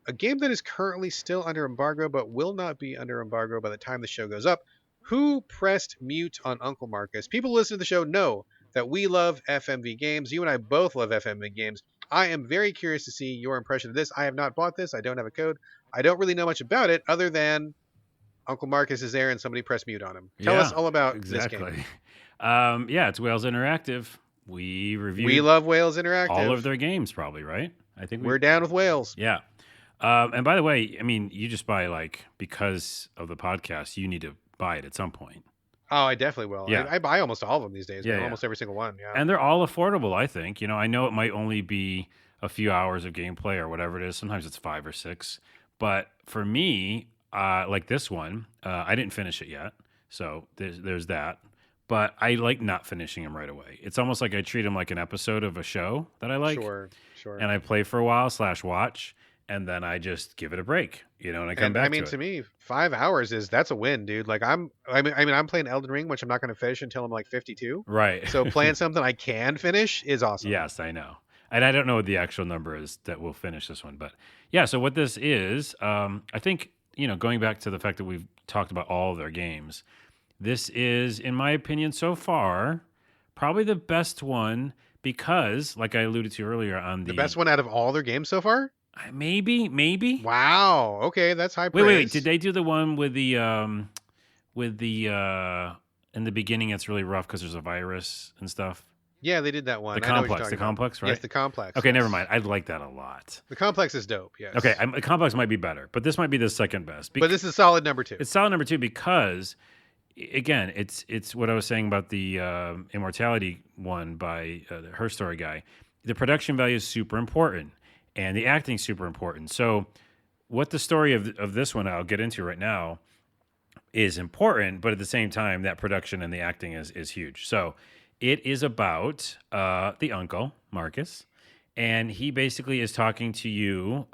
A game that is currently still under embargo, but will not be under embargo by the time the show goes up. Who pressed mute on Uncle Marcus? People who listen to the show know that we love FMV games. You and I both love FMV games. I am very curious to see your impression of this. I have not bought this. I don't have a code. I don't really know much about it other than Uncle Marcus is there and somebody pressed mute on him. Tell us Yeah, all about this game. exactly. Yeah, it's Wales Interactive. We We reviewed love Wales all Interactive. of their games, probably, right? I think we. We're down with Wales. Yeah. And by the way, I mean, you just buy, like, because of the podcast, you need to buy it at some point. Oh, I definitely will. Yeah. I buy almost all of them these days. Yeah, Man. yeah. Almost every single one. Yeah. And they're all affordable, I think. I know it might only be a few hours of gameplay or whatever it is. Sometimes it's 5 or 6. But for me, like this one, I didn't finish it yet. So there's that. But I like not finishing them right away. It's almost like I treat them like an episode of a show that I like. Sure. And I play for a while / watch. And then I just give it a break, and I come And back I mean, to to it. me, 5 hours that's a win, dude. Like I'm playing Elden Ring, which I'm not going to finish until I'm like 52. Right. So playing something I can finish is awesome. Yes, I know. And I don't know what the actual number is that will finish this one. But yeah, so what this is, I think, going back to the fact that we've talked about all of their games, this is, in my opinion, so far, probably the best one because, like I alluded to earlier on The best one out of all their games so far? Maybe. Wow. Okay, that's high Wait. praise. Did they do the one with the in the beginning? It's really rough because there's a virus and stuff. Yeah, they did that one. The I know what you're complex, talking the about. complex, right? Yes, the complex. Okay, yes. never mind. I like that a lot. The complex is dope. Yes. Okay, the complex might be better, but this might be the second best. But this is solid number 2. It's solid number 2 because, again, it's what I was saying about the Immortality one by Her Story guy. The production value is super important, and the acting is super important. So, what the story of this one I'll get into right now is important, but at the same time, that production and the acting is huge. So, it is about the uncle Marcus, and he basically is talking to you.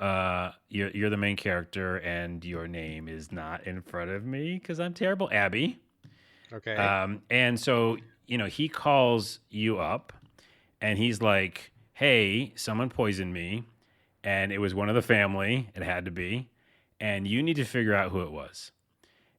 You're the main character, and your name is not in front of me because I'm terrible, Abby. Okay. And so, he calls you up and he's like, hey, someone poisoned me and it was one of the family. It had to be. And you need to figure out who it was.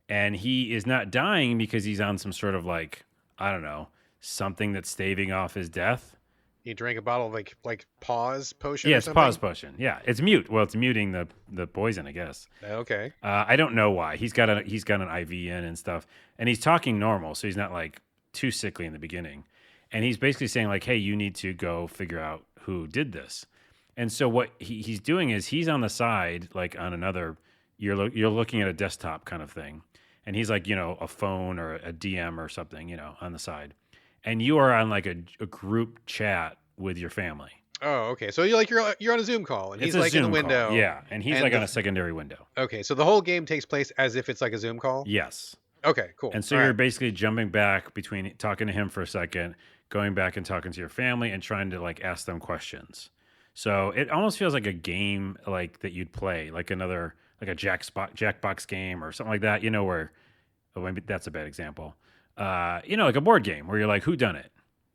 And he is not dying because he's on some sort of like, I don't know, something that's staving off his death. He drank a bottle of like pause potion Yeah, or it's pause something. potion. Yeah, it's mute. Well, it's muting the poison, I guess. Okay. I don't know why. He's got an IV in and stuff, and he's talking normal, so he's not like too sickly in the beginning. And he's basically saying like, "Hey, you need to go figure out who did this." And so what he's doing is he's on the side, like on another. You're looking at a desktop kind of thing, and he's like, a phone or a DM or something, on the side, and you are on like a group chat with your family. Oh, okay. So you're on a Zoom call, and It's he's a like in the Zoom call, window, yeah, and he's and like on a secondary window. okay. So the whole game takes place as if it's like a Zoom call. Yes. Okay, cool. And so All you're right. basically jumping back between talking to him for a second, going back and talking to your family and trying to like ask them questions. So it almost feels like a game like that you'd play, like another like a Jackbox game or something like that, where maybe that's a bad example. Like a board game where you're like, who done it?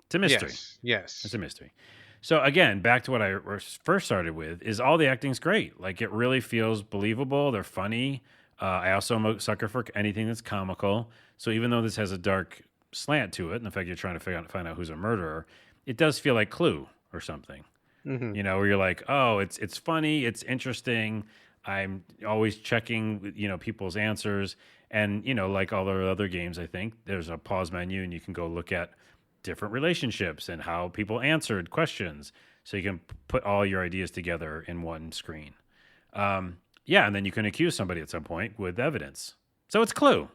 It's a mystery. Yes. Yes. It's a mystery. So again, back to what I first started with is all the acting's great. Like it really feels believable. They're funny. I also am a sucker for anything that's comical. So even though this has a dark slant to it, and the fact you're trying to find out who's a murderer, it does feel like Clue or something. Hmm. Where you're like, oh, it's funny, it's interesting. I'm always checking, people's answers, and like all the other games, I think there's a pause menu, and you can go look at different relationships and how people answered questions, so you can put all your ideas together in one screen. Yeah, and then you can accuse somebody at some point with evidence. So it's Clue.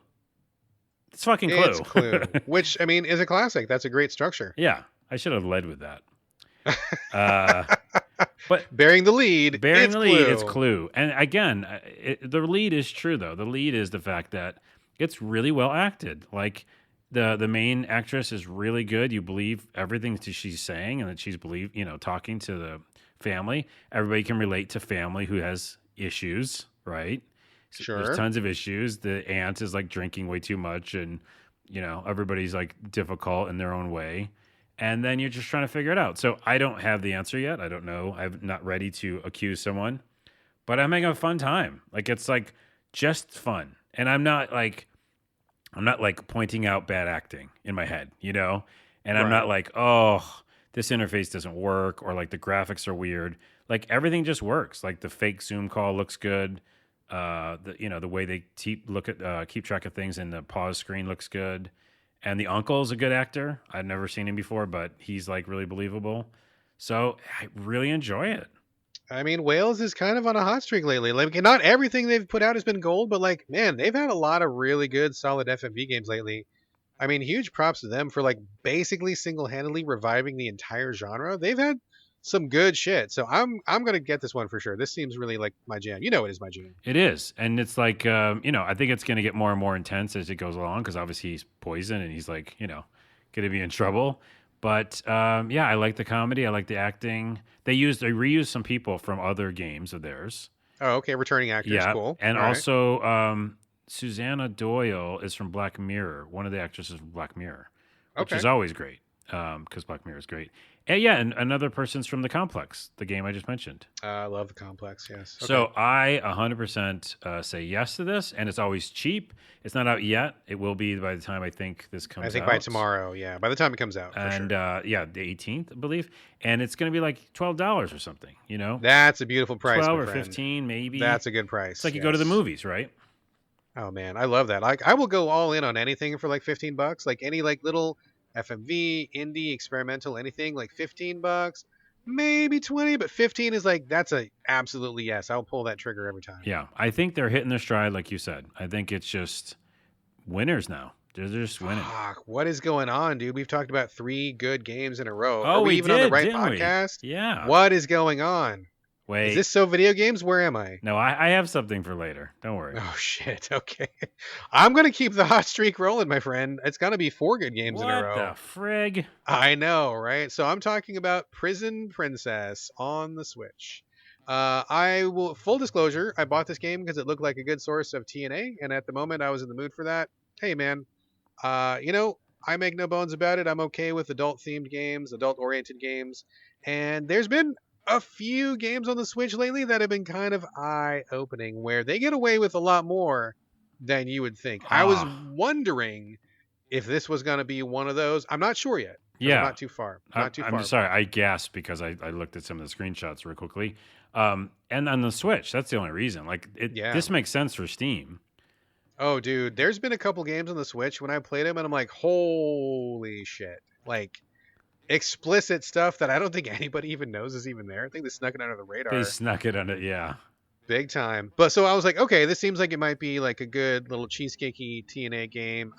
It's fucking It's Clue. Clue, which I mean is a classic. That's a great structure. Yeah, I should have led with that. Uh, but Bearing the lead, bearing it's the lead, it's Clue. Clue. And again, the lead is true though. The lead is the fact that it's really well acted. Like the main actress is really good. You believe everything that she's saying, and that she's talking to the family. Everybody can relate to family who has issues, right? So there's Sure. tons of issues. The aunt is like drinking way too much, and everybody's like difficult in their own way. And then you're just trying to figure it out. So I don't have the answer yet. I don't know. I'm not ready to accuse someone, but I'm having a fun time. Like it's like just fun. And I'm not like pointing out bad acting in my head, And I'm not Right. like, oh, this interface doesn't work, or like the graphics are weird. Like everything just works. Like the fake Zoom call looks good. The way they keep track of things in the pause screen looks good. And the uncle is a good actor. I've never seen him before, but he's like really believable. So I really enjoy it. I mean, Wales is kind of on a hot streak lately. Like, not everything they've put out has been gold, but like, man, they've had a lot of really good, solid FMV games lately. I mean, huge props to them for like basically single-handedly reviving the entire genre. They've had some good shit. So I'm gonna get this one for sure. This seems really like my jam. You know, it is my jam. It is, and it's like I think it's going to get more and more intense as it goes along because obviously he's poison and he's like going to be in trouble. But yeah, I like the comedy. I like the acting. They reused some people from other games of theirs. Oh, okay, returning actors, Yeah, cool. and All right. also Susanna Doyle is from Black Mirror. One of the actresses from Black Mirror, which Okay. is always great because Black Mirror is great. And yeah, and another person's from The Complex, the game I just mentioned. I love the complex. Yes. Okay. So I 100% say yes to this, and it's always cheap. It's not out yet. It will be by the time I think this I comes think by out. tomorrow. Yeah, by the time it comes out, for And sure. yeah, the 18th, I believe. And it's going to be like $12 or something, That's a beautiful price, 12 my or friend. 15 maybe. That's a good It's price. like you go to the Yes. movies, right? Oh man, I love that. Like, I will go all in on anything for like $15. Like any like little FMV, indie, experimental, anything like $15, maybe 20, but 15 is like that's a absolutely yes. I'll pull that trigger every time. Yeah, I think they're hitting their stride, like you said. I think it's just winners now. They're just winning. Fuck, what is going on, dude? We've talked about 3 good games in a row. Oh, Are we we even on the did, right didn't we? podcast? Yeah. What is going on? Wait. Is this so video games? Where am I? No, I have something for later. Don't worry. Oh shit. Okay. I'm gonna keep the hot streak rolling, my friend. It's gonna be 4 good games in a What row. the frig? I know, right? So I'm talking about Prison Princess on the Switch. I will full disclosure, I bought this game because it looked like a good source of TNA, and at the moment I was in the mood for that. Hey man, I make no bones about it. I'm okay with adult themed games, adult oriented games, and there's been a few games on the Switch lately that have been kind of eye opening where they get away with a lot more than you would think. I was Ah, wondering if this was going to be one of those. I'm not sure yet. because I'm Yeah. not too far. I, Not too I'm far. just sorry. I gasped because I looked at some of the screenshots real quickly. And on the Switch, that's the only reason. Like Yeah. this makes sense for Steam. Oh, dude, there's been a couple games on the Switch when I played them, and I'm like, holy shit! Like explicit stuff that I don't think anybody even knows is even there. I think they snuck it under the They radar snuck it under. Yeah. big time. But so I was like, okay, this seems like it might be like a good little cheesecakey TNA game.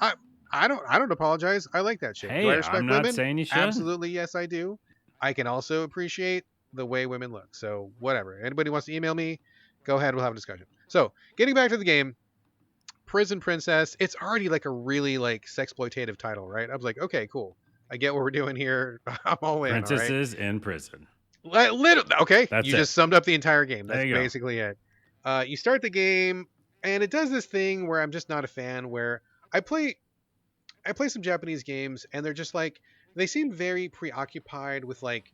I don't apologize. I like that shit. Do I Hey, I'm respect not women? saying you should. Absolutely, yes, I do. I can also appreciate the way women look. So whatever. Anybody wants to email me, go ahead. We'll have a discussion. So getting back to the game, Prison Princess. It's already like a really like sexploitative title, right? I was like, okay, cool. I get what we're doing here. I'm all in. All right. Princesses in prison. Literally, okay, That's you it. just summed up the entire game. There That's you go. basically it. You start the game, and it does this thing where I'm just not a fan. Where I play, I play some Japanese games, and they're just like they seem very preoccupied with like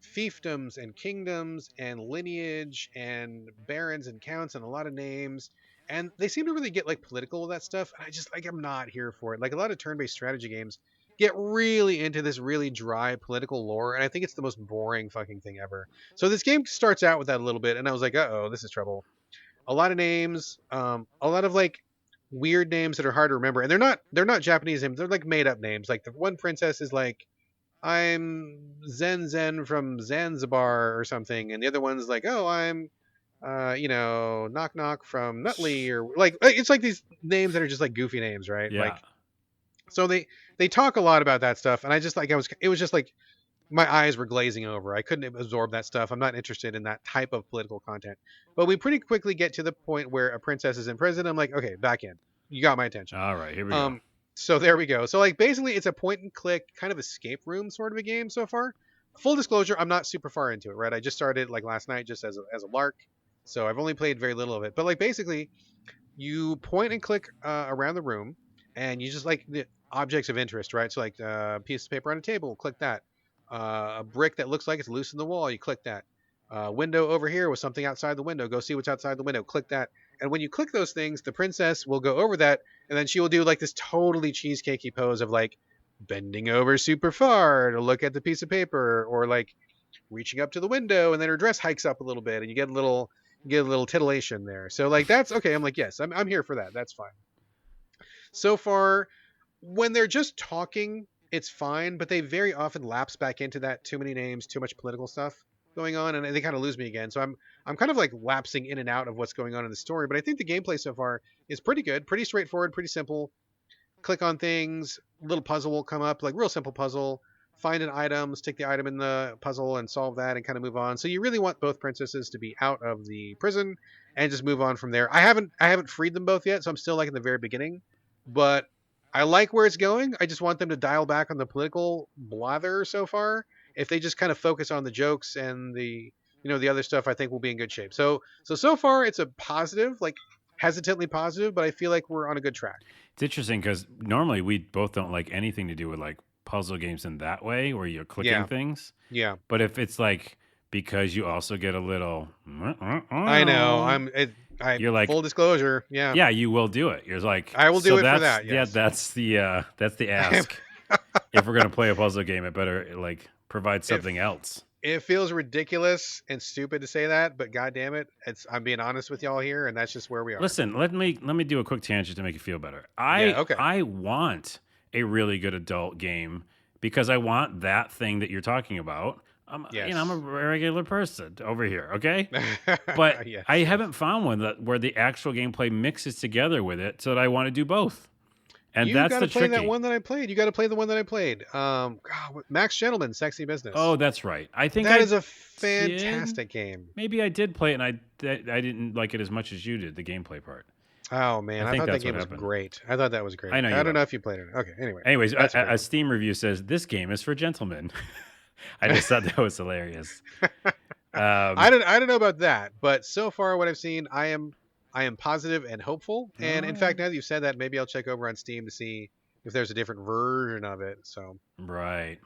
fiefdoms and kingdoms and lineage and barons and counts and a lot of names. And they seem to really get like political with that stuff. And I just like I'm not here for it. Like a lot of turn-based strategy games get really into this really dry political lore, and I think it's the most boring fucking thing ever. So this game starts out with that a little bit, and I was like, oh, this is trouble. A lot of names, a lot of like weird names that are hard to remember, and they're not Japanese names. They're like made up names. Like the one princess is like I'm Zen Zen from Zanzibar or something, and the other one's like, oh, I'm, Knock Knock from Nutley, or like it's like these names that are just like goofy names, right? Yeah. Like, so they talk a lot about that stuff, and I just like it was just like my eyes were glazing over. I couldn't absorb that stuff. I'm not interested in that type of political content. But we pretty quickly get to the point where a princess is in prison. I'm like, okay, back in. You got my attention. All right. Here we go. Um, so there we go. So like basically it's a point and click kind of escape room sort of a game so far. Full disclosure, I'm not super far into it, right? I just started like last night just as a lark. So I've only played very little of it. But like basically you point and click around the room, and you just like the objects of interest, right? So like a piece of paper on a table, click that. A brick that looks like it's loose in the wall, you click that. Window over here with something outside the window, go see what's outside the window, click that. And when you click those things, the princess will go over that, and then she will do like this totally cheesecakey pose of like bending over super far to look at the piece of paper, or like reaching up to the window, and then her dress hikes up a little bit, and you get a little titillation there. So like that's okay. I'm like, yes, I'm here for that. That's fine. So far, when they're just talking, it's fine, but they very often lapse back into that too many names, too much political stuff going on, and they kind of lose me again. So I'm kind of like lapsing in and out of what's going on in the story, but I think the gameplay so far is pretty good, pretty straightforward, pretty simple. Click on things, little puzzle will come up, like real simple puzzle. Find an item, stick the item in the puzzle and solve that and kind of move on. So you really want both princesses to be out of the prison and just move on from there. I haven't freed them both yet, so I'm still like in the very beginning. But I like where it's going. I just want them to dial back on the political blather so far. If they just kind of focus on the jokes and the other stuff, I think we'll be in good shape. So far it's a positive, like hesitantly positive, but I feel like we're on a good track. It's interesting because normally we both don't like anything to do with like puzzle games in that way where you're clicking Yeah. things. Yeah. But if it's like because you also get a little, I know. I you're like, full disclosure. Yeah. yeah, you will do it. You're like, I will do so it for that's that. yeah, Yes. that's the ask. If we're gonna play a puzzle game, it better like provide If something else. it feels ridiculous and stupid to say that, but god damn it, I'm being honest with y'all here, and that's just where we are. Listen, let me do a quick tangent to make you feel better. Yeah, okay. I want a really good adult game because I want that thing that you're talking about. Yes. I'm a regular person over here, okay? But Yes, I yes. haven't found one that where the actual gameplay mixes together with it, so that I want to do both. And You that's got the to play that tricky. one that I played. You got to play the one that I played. Max Gentleman, Sexy Oh, Business. that's right. I think That I is a did. fantastic game. Maybe I did play it, and I didn't like it as much as you did, the gameplay part. Oh I man, I think thought that that's what game was happened. great. I thought that was I great. know you I don't will. know if you played it. Okay, anyway, Anyways, that's a great a one. Steam review says this game is for gentlemen. I just thought that was hilarious. Um, I don't know about that, but so far what I've seen, I am positive and hopeful. And in oh, fact, now that you've said that, maybe I'll check over on Steam to see if there's a different version of it. So, right.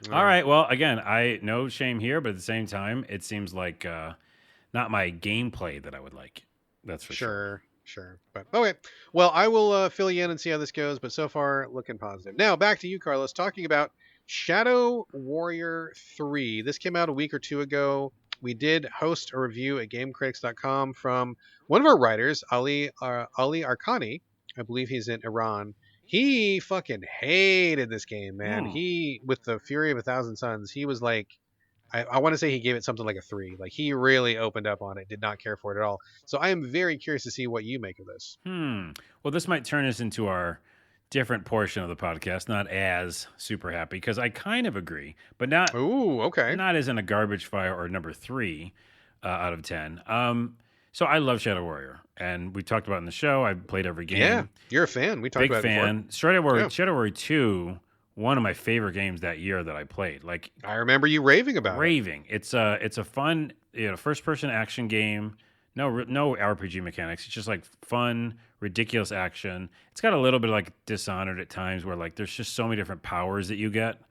all All right, right. Well, again, I no shame here, but at the same time, it seems like not my gameplay that I would like. That's for sure. sure, sure. But okay, well, I will fill you in and see how this goes. But so far, looking positive. Now back to you, Carlos, talking about Shadow Warrior 3. This came out a week or two ago. We did host a review at GameCritics.com from one of our writers, Ali Arkani. I believe he's in Iran. He fucking hated this game, man. Hmm. He, with the Fury of a Thousand Suns, he was like, I want to say he gave it something like a 3. Like, he really opened up on it, did not care for it at all. So I am very curious to see what you make of this. Well, this might turn us into our different portion of the podcast, not as super happy, because I kind of agree, but Ooh, okay. not as in a garbage fire or number 3 out of 10. So I love Shadow Warrior, and we talked about it in the show. I played every Yeah, game. you're a fan. We talked Big about it before. fan. Shadow Warrior 2, one of my favorite games that year that I played. Like, I remember you raving about it. raving. It's a fun, first person action game. No RPG mechanics. It's just like fun, ridiculous action. It's got a little bit of like Dishonored at times, where like there's just so many different powers that you get.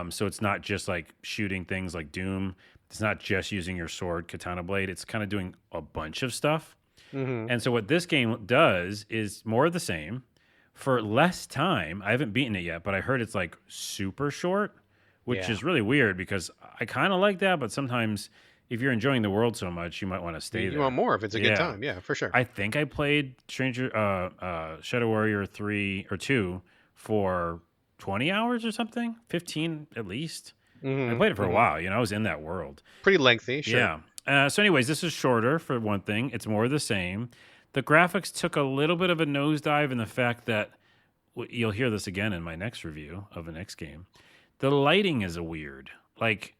So it's not just like shooting things like Doom. It's not just using your sword, katana blade. It's kind of doing a bunch of stuff. Mm-hmm. And so what this game does is more of the same for less time. I haven't beaten it yet, but I heard it's like super short, which Yeah. is really weird because I kind of like that, but sometimes if you're enjoying the world so much, you might want to stay You there. want more if it's a good Yeah. time. Yeah, for sure. I think I played Shadow Warrior 3 or 2 for 20 hours or something, 15 at least. I played it for a while. I was in that world. Pretty lengthy, sure. Yeah. So anyways, this is shorter for one thing. It's more of the same. The graphics took a little bit of a nosedive in the fact that you'll hear this again in my next review of the next game. The lighting is weird. Like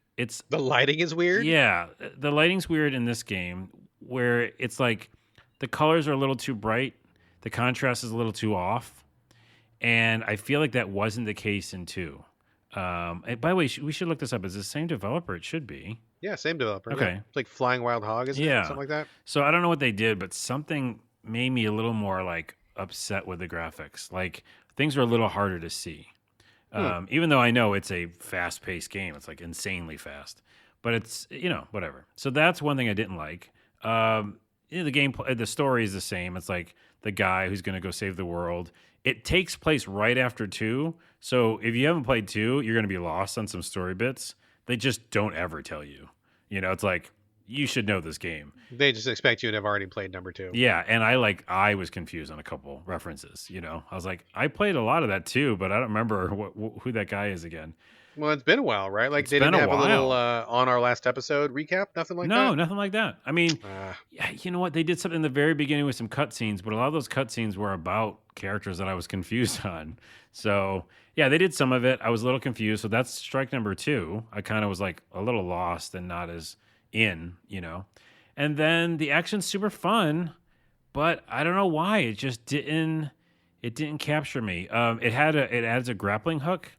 The lighting is weird. yeah, the lighting's weird in this game where it's like the colors are a little too bright, the contrast is a little too off, and I feel like that wasn't the case in 2. And by the way, we should look this up. It's the same developer. It should be. Yeah, same developer. Okay. Yeah. It's like Flying Wild Hog, isn't Yeah. it? Something like that. So I don't know what they did, but something made me a little more like upset with the graphics. Like things are a little harder to see. Even though I know it's a fast-paced game, it's like insanely fast. But it's whatever. So that's one thing I didn't like. The gameplay, the story is the same. It's like the guy who's going to go save the world. It takes place right after 2. So if you haven't played 2, you're going to be lost on some story bits. They just don't ever tell you. It's like you should know this game. They just expect you to have already played number 2. Yeah, and I was confused on a couple references. I was like, I played a lot of that too, but I don't remember who that guy is again. Well, it's been a while, right? Like It's they been didn't a have a little while. on our last episode recap, nothing like No, that. nothing like that. I mean, Ah, yeah, you know what? They did something in the very beginning with some cutscenes, but a lot of those cutscenes were about characters that I was confused on. So yeah, they did some of it. I was a little confused. So that's strike number 2. I kind of was like a little lost and not as in. And then the action's super fun, but I don't know why it just didn't capture me. It adds a grappling hook,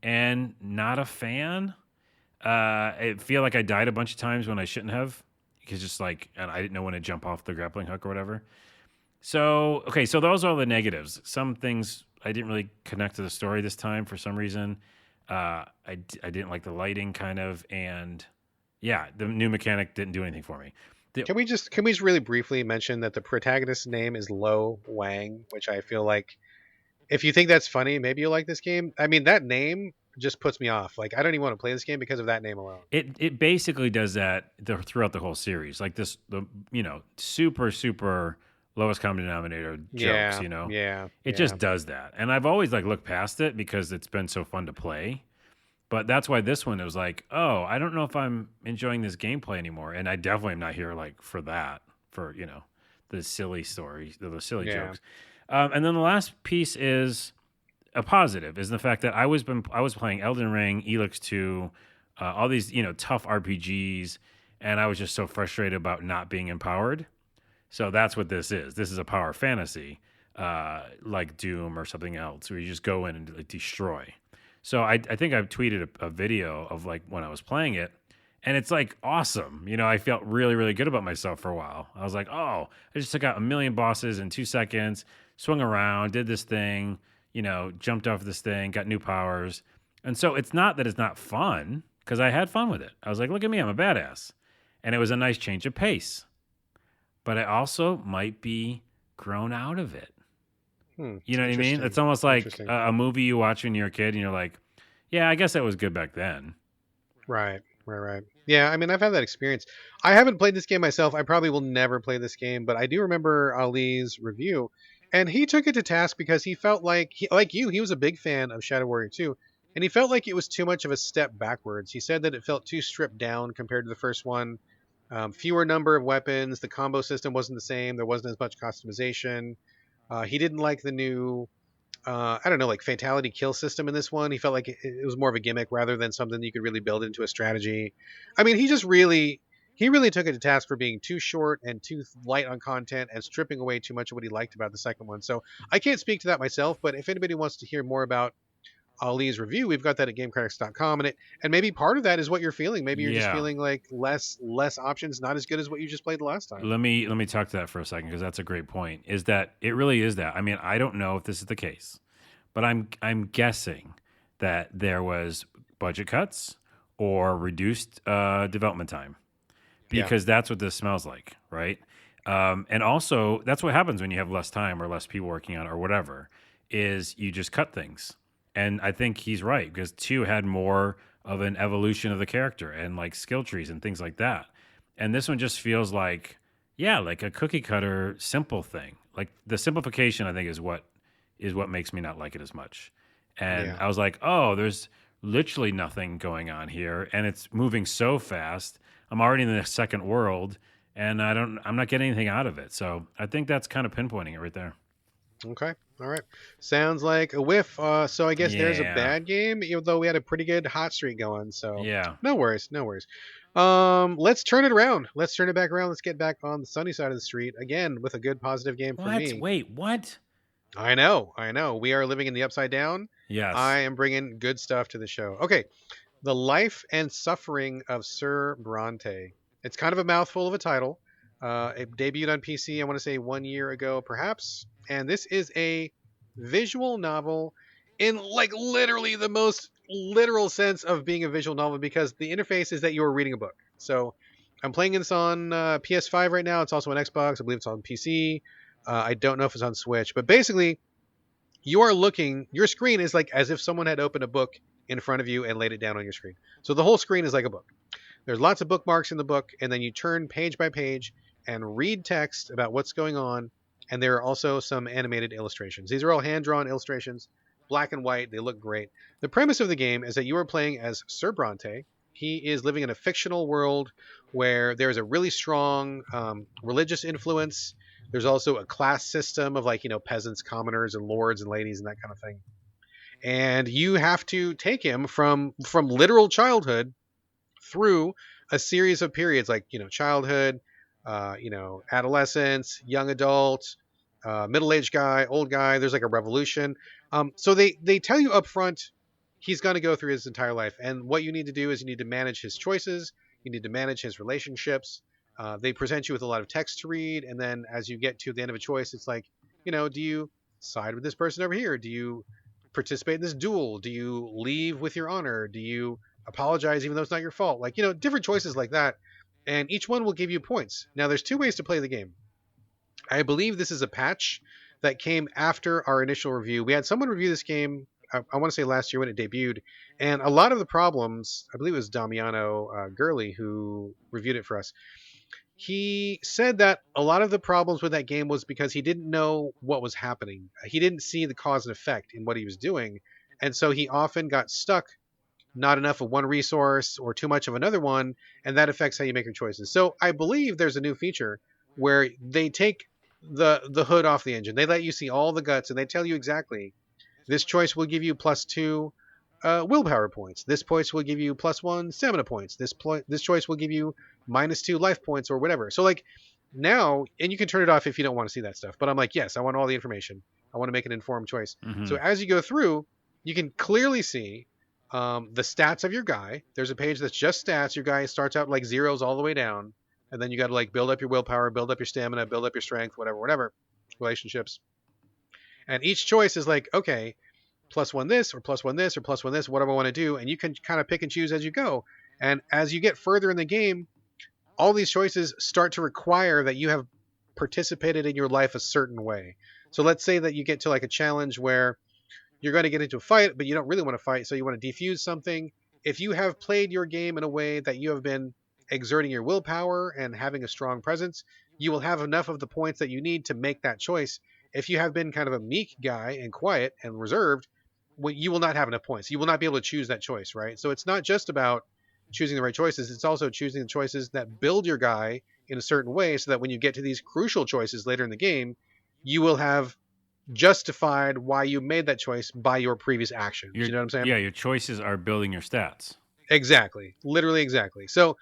and not a fan. I feel like I died a bunch of times when I shouldn't have, because and I didn't know when to jump off the grappling hook or whatever. So okay, so those are all the negatives. Some things I didn't really connect to the story this time for some reason. I didn't like the lighting kind of, and yeah, the new mechanic didn't do anything for me. can we just really briefly mention that the protagonist's name is Lo Wang, which I feel like if you think that's funny, maybe you'll like this game. I mean, that name just puts me off. Like I don't even want to play this game because of that name alone. It basically does that throughout the whole series. Like the super lowest common denominator jokes. Yeah. It just does that, and I've always like looked past it because it's been so fun to play. But that's why this one, it was like, oh, I don't know if I'm enjoying this gameplay anymore, and I definitely am not here like for that, for the silly stories, the silly jokes. And then the last piece is a positive, is the fact that I was playing Elden Ring, Elix 2, all these tough RPGs, and I was just so frustrated about not being empowered. So that's what this is. This is a power fantasy, like Doom or something else, where you just go in and like, destroy. So I think I've tweeted a video of like when I was playing it, and it's like awesome. I felt really, really good about myself for a while. I was like, oh, I just took out 1 million bosses in 2 seconds, swung around, did this thing, jumped off this thing, got new powers. And so it's not that it's not fun, because I had fun with it. I was like, look at me, I'm a badass. And it was a nice change of pace. But I also might be grown out of it. You know what I mean? It's almost like a movie you watch when you're a kid and you're like, Yeah, I guess that was good back then. Right, right. Yeah, I mean, I've had that experience. I haven't played this game myself. I probably will never play this game, but I do remember Ali's review, and he took it to task because he felt like, like you, he was a big fan of Shadow Warrior 2, and he felt like it was too much of a step backwards. He said that it felt too stripped down compared to the first one. Fewer number of weapons, the combo system wasn't the same, there wasn't as much customization. He didn't like the new I don't know, like fatality kill system in this one. He felt like it was more of a gimmick rather than something you could really build into a strategy. I mean, he really took it to task for being too short and too light on content and stripping away too much of what he liked about the second one. So I can't speak to that myself, but if anybody wants to hear more about Ali's review, we've got that at GameCritics.com, and maybe part of that is what you're feeling. Maybe you're just Yeah. feeling like less options, not as good as what you just played the last time. Let me talk to that for a second because that's a great point. Is that it really is that? I mean, I don't know if this is the case, but I'm guessing that there was budget cuts or reduced development time Yeah. because that's what this smells like, right? And also, that's what happens when you have less time or less people working on it or whatever. Is you just cut things, and I think he's right because two had more of an evolution of the character and like skill trees and things like that, and this one just feels like yeah, like a cookie cutter simple thing. Like the simplification, I think, is what makes me not like it as much. And Yeah. I was like, oh, there's literally nothing going on here, and it's moving so fast. I'm already in the second world, and I'm not getting anything out of it. So I think that's kind of pinpointing it right there. Okay. All right. Sounds like a whiff. So I guess there's a Yeah, bad game, even though we had a pretty good hot streak going. So yeah. no worries, no worries. Let's turn it around. Let's turn it back around. Let's get back on the sunny side of the street again with a good positive game for What? me. Wait, what? I know, I know. We are living in the upside down. I Yes. am bringing good stuff to the show. Okay, the Life and Suffering of Sir Bronte. It's kind of a mouthful of a title. It debuted on PC, I want to say 1 year ago, perhaps. And this is a visual novel in like literally the most literal sense of being a visual novel because the interface is that you are reading a book. So I'm playing this on PS5 right now. It's also on Xbox. I believe it's on PC. I don't know if it's on Switch, but basically you are looking, your screen is like as if someone had opened a book in front of you and laid it down on your screen. So the whole screen is like a book. There's lots of bookmarks in the book, and then you turn page by page and read text about what's going on. And there are also some animated illustrations. These are all hand drawn illustrations, black and white. They look great. The premise of the game is that you are playing as Sir Bronte. He is living in a fictional world where there is a really strong religious influence. There's also a class system of like, peasants, commoners, and lords and ladies and that kind of thing. And you have to take him from literal childhood through a series of periods like childhood, adolescence, young adult, middle-aged guy, old guy. There's like a revolution. So they tell you up front he's going to go through his entire life, and what you need to do is you need to manage his choices, you need to manage his relationships. They present you with a lot of text to read, and then as you get to the end of a choice, it's like, do you side with this person over here? Do you participate in this duel? Do you leave with your honor? Do you apologize even though it's not your fault? Like, different choices like that. And each one will give you points. Now, there's two ways to play the game. I believe this is a patch that came after our initial review. We had someone review this game, I want to say last year when it debuted. And a lot of the problems, I believe it was Damiano Gurley who reviewed it for us. He said that a lot of the problems with that game was because he didn't know what was happening. He didn't see the cause and effect in what he was doing. And so he often got stuck not enough of one resource or too much of another one, and that affects how you make your choices. So I believe there's a new feature where they take the hood off the engine. They let you see all the guts, and they tell you exactly this choice will give you +2 willpower points. This choice will give you +1 stamina points. This choice will give you -2 life points or whatever. So like now, and you can turn it off if you don't want to see that stuff. But I'm like, yes, I want all the information. I want to make an informed choice. So Hmm. as you go through, you can clearly see the stats of your guy. There's a page that's just stats. Your guy starts out like zeros all the way down, and then you got to like build up your willpower, build up your stamina, build up your strength, whatever, relationships. And each choice is like, okay, +1 this or +1 this or +1 this, whatever I want to do, and you can kind of pick and choose as you go. And as you get further in the game, all these choices start to require that you have participated in your life a certain way. So let's say that you get to like a challenge where you're going to get into a fight, but you don't really want to fight, so you want to defuse something. If you have played your game in a way that you have been exerting your willpower and having a strong presence, you will have enough of the points that you need to make that choice. If you have been kind of a meek guy and quiet and reserved, you will not have enough points. You will not be able to choose that choice, right? So it's not just about choosing the right choices. It's also choosing the choices that build your guy in a certain way so that when you get to these crucial choices later in the game, you will have justified why you made that choice by your previous actions. You know what I'm saying? Yeah, your choices are building your stats. Exactly. Literally exactly. So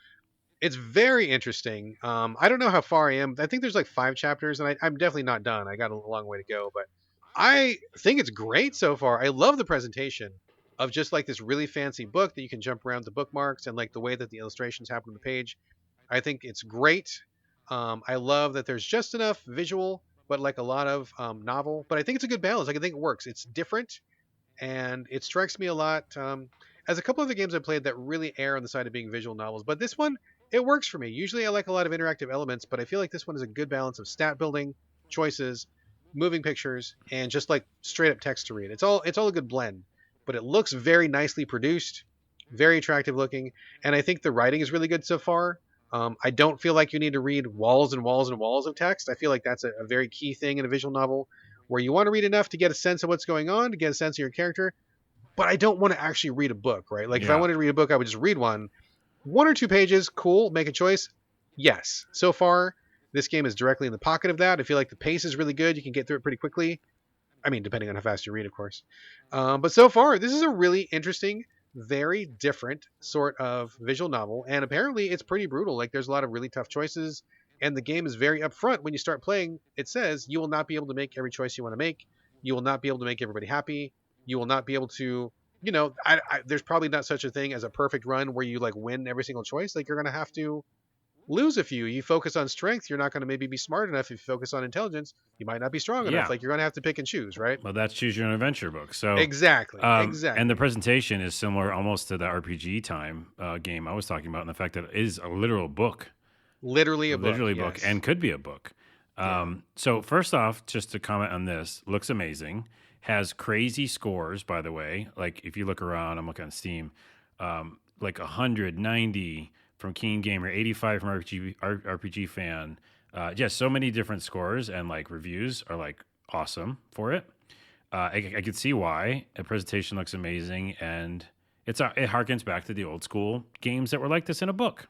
it's very interesting. I don't know how far I am. I think there's like 5 chapters, and I'm definitely not done. I got a long way to go, but I think it's great so far. I love the presentation of just like this really fancy book that you can jump around the bookmarks and like the way that the illustrations happen on the page. I think it's great. I love that there's just enough visual, but like a lot of novel. But I think it's a good balance. Like I think it works. It's different, and it strikes me a lot as a couple of the games I played that really err on the side of being visual novels. But this one, it works for me. Usually, I like a lot of interactive elements, but I feel like this one is a good balance of stat building, choices, moving pictures, and just like straight up text to read. It's all a good blend. But it looks very nicely produced, very attractive looking, and I think the writing is really good so far. I don't feel like you need to read walls and walls and walls of text. I feel like that's a very key thing in a visual novel where you want to read enough to get a sense of what's going on, to get a sense of your character, but I don't want to actually read a book, right? Like if I Yeah. wanted to read a book, I would just read one or two pages, cool, make a choice. Yes. So far, this game is directly in the pocket of that. I feel like the pace is really good. You can get through it pretty quickly. I mean, depending on how fast you read, of course. But so far, this is a really interesting, very different sort of visual novel, and apparently it's pretty brutal. Like there's a lot of really tough choices, and the game is very upfront when you start playing. It says you will not be able to make every choice you want to make. You will not be able to make everybody happy. You will not be able to, there's probably not such a thing as a perfect run where you like win every single choice. Like you're gonna have to lose a few. You focus on strength, you're not going to maybe be smart enough. If you focus on intelligence, you might not be strong enough. Yeah. Like you're going to have to pick and choose, right? Well, that's choose your own adventure book. So, Exactly. and the Exactly. presentation is similar almost to the RPG time game I was talking about, and the fact that it is a literal book, Literally a book. literally a book, Yes. and could be a book. Yeah. So first off, just to comment on this, looks amazing. Has crazy scores, by the way. Like if you look around, I'm looking on Steam, like 190 from Keen Gamer, 85 from RPG Fan. Just so many different scores and like reviews are like awesome for it. I could see why. The presentation looks amazing, and it harkens back to the old school games that were like this in a book.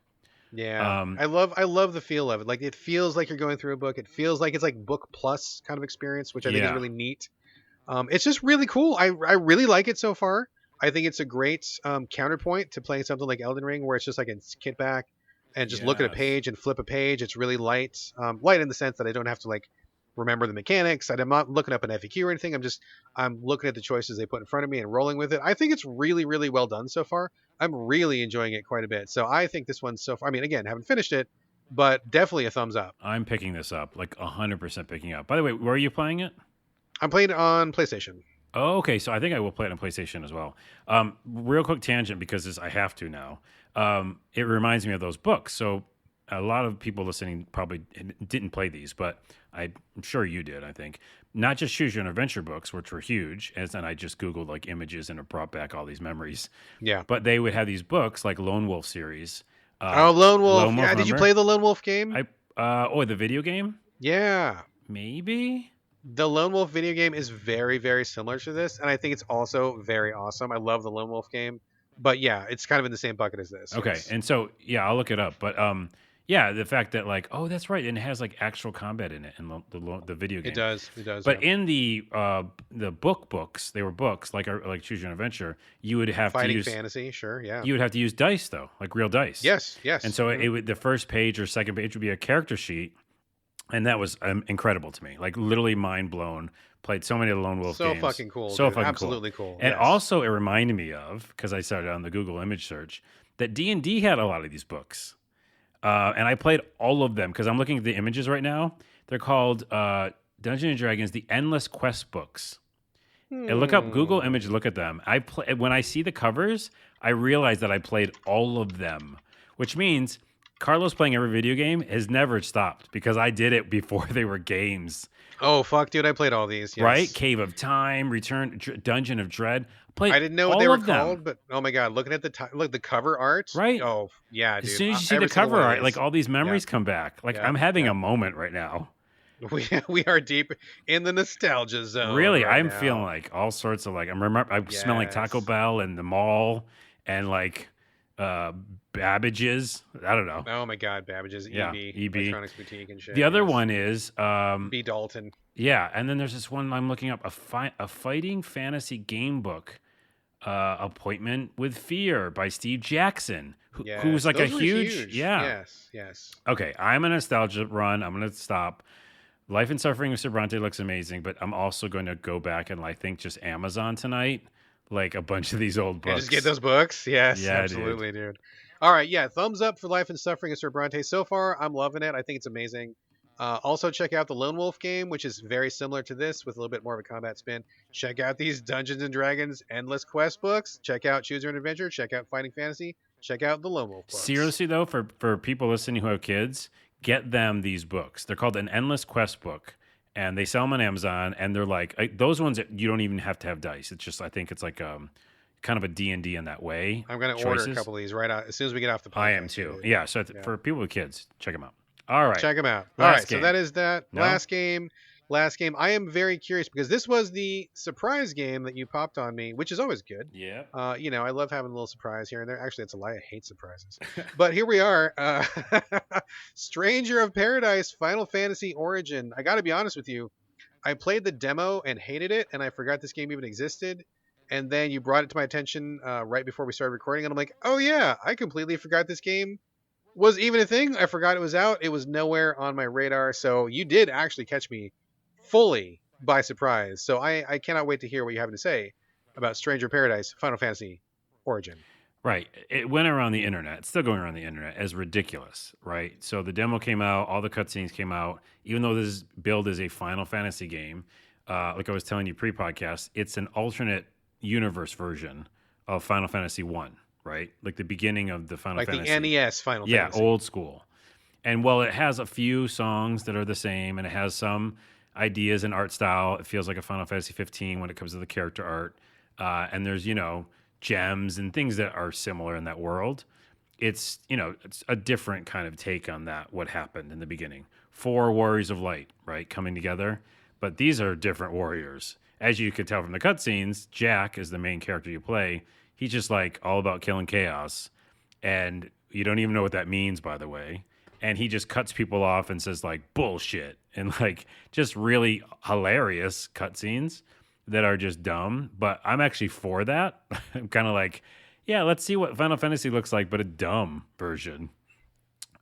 Yeah. Um, I love the feel of it. Like it feels like you're going through a book. It feels like it's like book plus kind of experience, which I think is yeah, really neat. It's just really cool. I really like it so far. I think it's a great counterpoint to playing something like Elden Ring, where it's just like a kit back and just look at a yes. page and flip a page. It's really light, light in the sense that I don't have to like remember the mechanics. I'm not looking up an FAQ or anything. I'm looking at the choices they put in front of me and rolling with it. I think it's really really well done so far. I'm really enjoying it quite a bit. So I think this one's so far. I mean, again, haven't finished it, but definitely a thumbs up. I'm picking this up, like 100% picking up. By the way, where are you playing it? I'm playing it on PlayStation. Oh, okay. So I think I will play it on PlayStation as well. Real quick tangent because I have to now. It reminds me of those books. So a lot of people listening probably didn't play these, but I'm sure you did. I think not just choose your own adventure books, which were huge, and then I just googled like images and it brought back all these memories. Yeah. But they would have these books like Lone Wolf series. Oh, Lone Wolf. Lone Wolf, Yeah. Did you remember? play the Lone Wolf game? The video game, Yeah. maybe. The Lone Wolf video game is very, very similar to this, and I think it's also very awesome. I love the Lone Wolf game, but yeah, it's kind of in the same bucket as this. Okay, Yes, and so yeah, I'll look it up. But yeah, the fact that like, oh, that's right, and it has like actual combat in it in the video it game. does. It does. Yeah. But in the books, they were books like Choose Your Own Adventure. You would have to Fighting use fantasy, sure. Yeah. you would have to use dice though, like real dice. Yes. And Yes. so it would the first page or second page would be a character sheet, and that was incredible to me. Like literally mind blown. Played so many of the Lone Wolf So games. fucking cool, So dude. fucking cool. Absolutely cool. And Yes. also it reminded me of, because I started on the Google image search, that D&D had a lot of these books. And I played all of them because I'm looking at the images right now. They're called Dungeons and Dragons: The Endless Quest books. And look up Google Hmm. image, look at them. When I see the covers, I realize that I played all of them, which means Carlos playing every video game has never stopped because I did it before they were games. Oh fuck, dude! I played all these. Right? Yes. Cave of Time, Dungeon of Dread. Played I didn't know what they all were of them. called, but oh my god, looking at look the cover art. Right? Oh yeah, As dude. soon as you see the Every single cover one of art, like these. all these Yeah, memories come back. Like yeah, I'm having yeah. a moment right now. We are deep in the nostalgia zone Really, right I'm feeling now. like all sorts of like I'm smelling like Taco Yes. Bell and the mall and like uh Babbage's. I don't know. Oh my god, Babbage's Yeah, EB, EB. Electronics Boutique and The shit. other Yes. one is B Dalton. yeah, and then there's this one I'm looking up a fighting fantasy game book. Appointment with Fear by Steve Jackson, who's Yes, like a those were huge, huge. yeah. Yes, yes. Okay, I'm a nostalgia run. I'm going to stop. Life and Suffering of Sir Brante looks amazing, but I'm also going to go back and I think just Amazon tonight, like a bunch of these old And just get books. those books. Yes, Yeah, dude. absolutely, dude. All right, yeah. Thumbs up for Life and Suffering of Sir Bronte. So far, I'm loving it. I think it's amazing. Also, check out the Lone Wolf game, which is very similar to this with a little bit more of a combat spin. Check out these Dungeons and Dragons Endless Quest books. Check out Choose Your Own Adventure. Check out Fighting Fantasy. Check out the Lone Wolf books. Seriously though, for people listening who have kids, get them these books. They're called an Endless Quest book, and they sell them on Amazon. And they're like those ones that you don't even have to have dice. It's just I think it's like kind of a D&D in that way. I'm gonna order a couple of these right out as soon as we get off the podcast. I am too. Dude. Yeah. So Yeah. for people with kids, check them out. All right. Check them out. All Last right, so game. that is that. No? Last game. Last game. I am very curious because this was the surprise game that you popped on me, which is always good. Yeah. I love having a little surprise here and there. Actually, it's a lie. I hate surprises. But here we are. Stranger of Paradise Final Fantasy Origin. I got to be honest with you. I played the demo and hated it, and I forgot this game even existed. And then you brought it to my attention right before we started recording, and I'm like, oh yeah, I completely forgot this game was even a thing. I forgot it was out. It was nowhere on my radar. So you did actually catch me fully by surprise. So I cannot wait to hear what you have to say about Stranger Paradise Final Fantasy Origin. Right. It went around the internet. It's still going around the internet as ridiculous, right? So the demo came out, all the cutscenes came out. Even though this build is a Final Fantasy game, like I was telling you pre-podcast, it's an alternate universe version of Final Fantasy 1, right? Like the beginning of the Final Like Fantasy. the NES Final Fantasy. Yeah, old school. And while it has a few songs that are the same and it has some ideas and art style, it feels like a Final Fantasy 15 when it comes to the character art. And there's, gems and things that are similar in that world. It's a different kind of take on that, what happened in the beginning. 4 warriors of light, right, coming together. But these are different warriors. As you could tell from the cutscenes, Jack is the main character you play. He's just like all about killing chaos. And you don't even know what that means, by the way. And he just cuts people off and says like bullshit and like just really hilarious cutscenes that are just dumb. But I'm actually for that. I'm kind of like, yeah, let's see what Final Fantasy looks like, but a dumb version.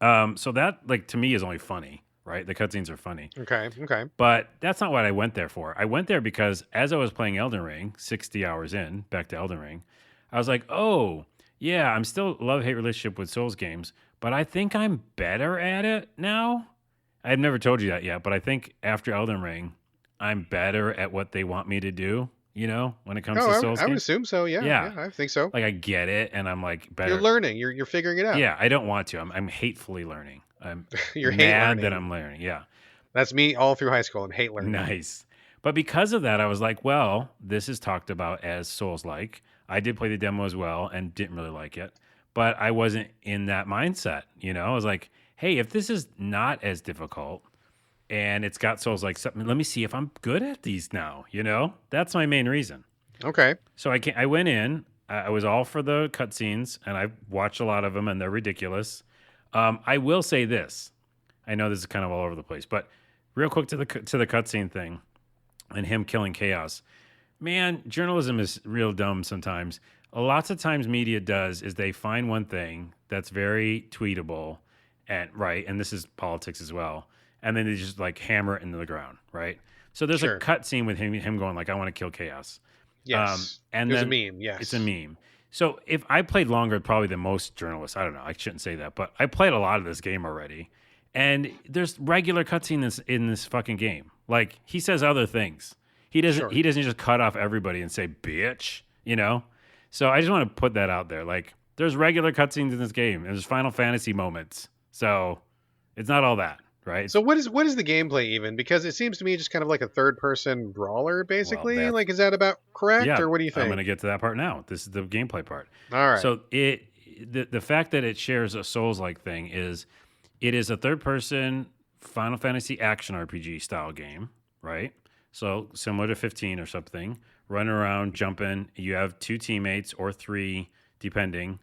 So that like to me is only funny, right? The cutscenes are funny. Okay. But that's not what I went there for. I went there because as I was playing Elden Ring, 60 hours in, back to Elden Ring, I was like, oh, yeah, I'm still love-hate relationship with Souls games, but I think I'm better at it now. I've never told you that yet, but I think after Elden Ring, I'm better at what they want me to do, when it comes to Souls I would games. assume so. Yeah, I think so. Like I get it, and I'm like better. You're learning. You're figuring it out. Yeah, I don't want to. I'm hatefully learning. I'm You're hate mad learning. that I'm learning. Yeah. That's me all through high school. I'm hate learning. Nice. But because of that, I was like, well, this is talked about as Souls-like. I did play the demo as well and didn't really like it, but I wasn't in that mindset. I was like, hey, if this is not as difficult and it's got Souls-like something, let me see if I'm good at these now. That's my main reason. Okay. So I went in. I was all for the cutscenes, and I watched a lot of them, and they're ridiculous. I will say this. I know this is kind of all over the place, but real quick to the cutscene thing and him killing chaos. Man, journalism is real dumb sometimes. Lots of times media does is they find one thing that's very tweetable and this is politics as well, and then they just like hammer it into the ground, right? So there's Sure. a cutscene with him going like, I want to kill chaos. Yes. And There's then a meme. Yes. it's a meme. So if I played longer probably than most journalists, I don't know, I shouldn't say that, but I played a lot of this game already. And there's regular cutscenes in this fucking game. Like he says other things. He doesn't just cut off everybody and say bitch, So I just want to put that out there. Like there's regular cutscenes in this game and there's Final Fantasy moments. So it's not all that, right? So what is the gameplay even? Because it seems to me just kind of like a third person brawler, Well, basically. that's Like, is that about correct, yeah. or what do you I'm think? gonna get to that part now. This is the gameplay part. All right. So the fact that it shares a Souls like thing is it is a third person Final Fantasy action RPG style game, right? So similar to 15 or something, running around, jumping. You have two teammates or three, depending.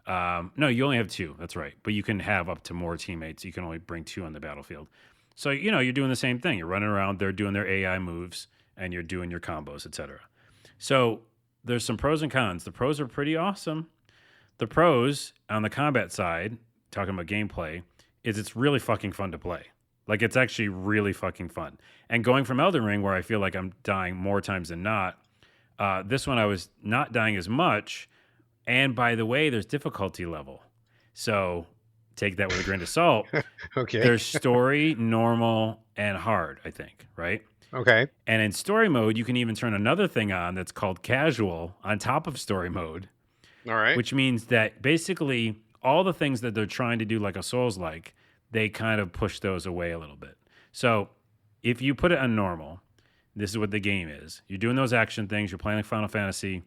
No, you only have two. That's right. But you can have up to more teammates. You can only bring two on the battlefield. So you're doing the same thing. You're running around. They're doing their AI moves, and you're doing your combos, etc. So there's some pros and cons. The pros are pretty awesome. The pros on the combat side, talking about gameplay, is it's really fucking fun to play. Like it's actually really fucking fun. And going from Elden Ring, where I feel like I'm dying more times than not, this one I was not dying as much. And by the way, there's difficulty level. So take that with a grain of salt. Okay. There's story, normal, and hard, I think, right? Okay. And in story mode, you can even turn another thing on that's called casual on top of story mode, All right. which means that basically all the things that they're trying to do like a Souls like, they kind of push those away a little bit. So if you put it on normal, this is what the game is. You're doing those action things, you're playing like Final Fantasy,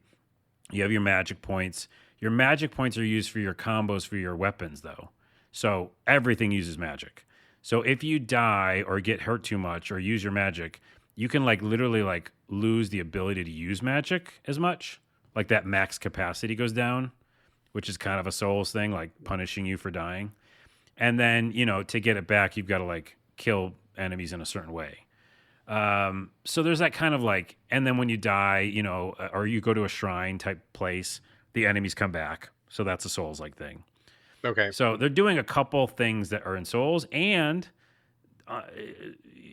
you have your magic points. Your magic points are used for your combos for your weapons though. So everything uses magic. So if you die or get hurt too much or use your magic, you can like literally like lose the ability to use magic as much. Like that max capacity goes down, which is kind of a Souls thing, like punishing you for dying. And then, to get it back, you've got to like kill enemies in a certain way. So there's that kind of like, and then when you die, or you go to a shrine type place, the enemies come back. So that's a Souls like thing. Okay. So they're doing a couple things that are in Souls and,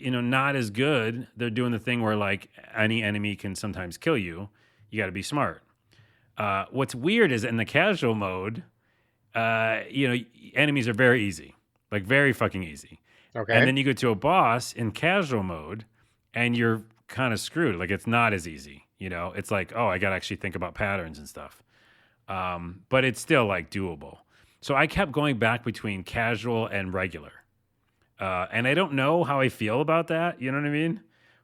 not as good. They're doing the thing where like any enemy can sometimes kill you. You got to be smart. What's weird is in the casual mode, enemies are very easy, like very fucking easy. Okay. And then you go to a boss in casual mode and you're kind of screwed. Like it's not as easy, it's like, oh, I got to actually think about patterns and stuff. But it's still like doable. So I kept going back between casual and regular. And I don't know how I feel about that. You know what I mean?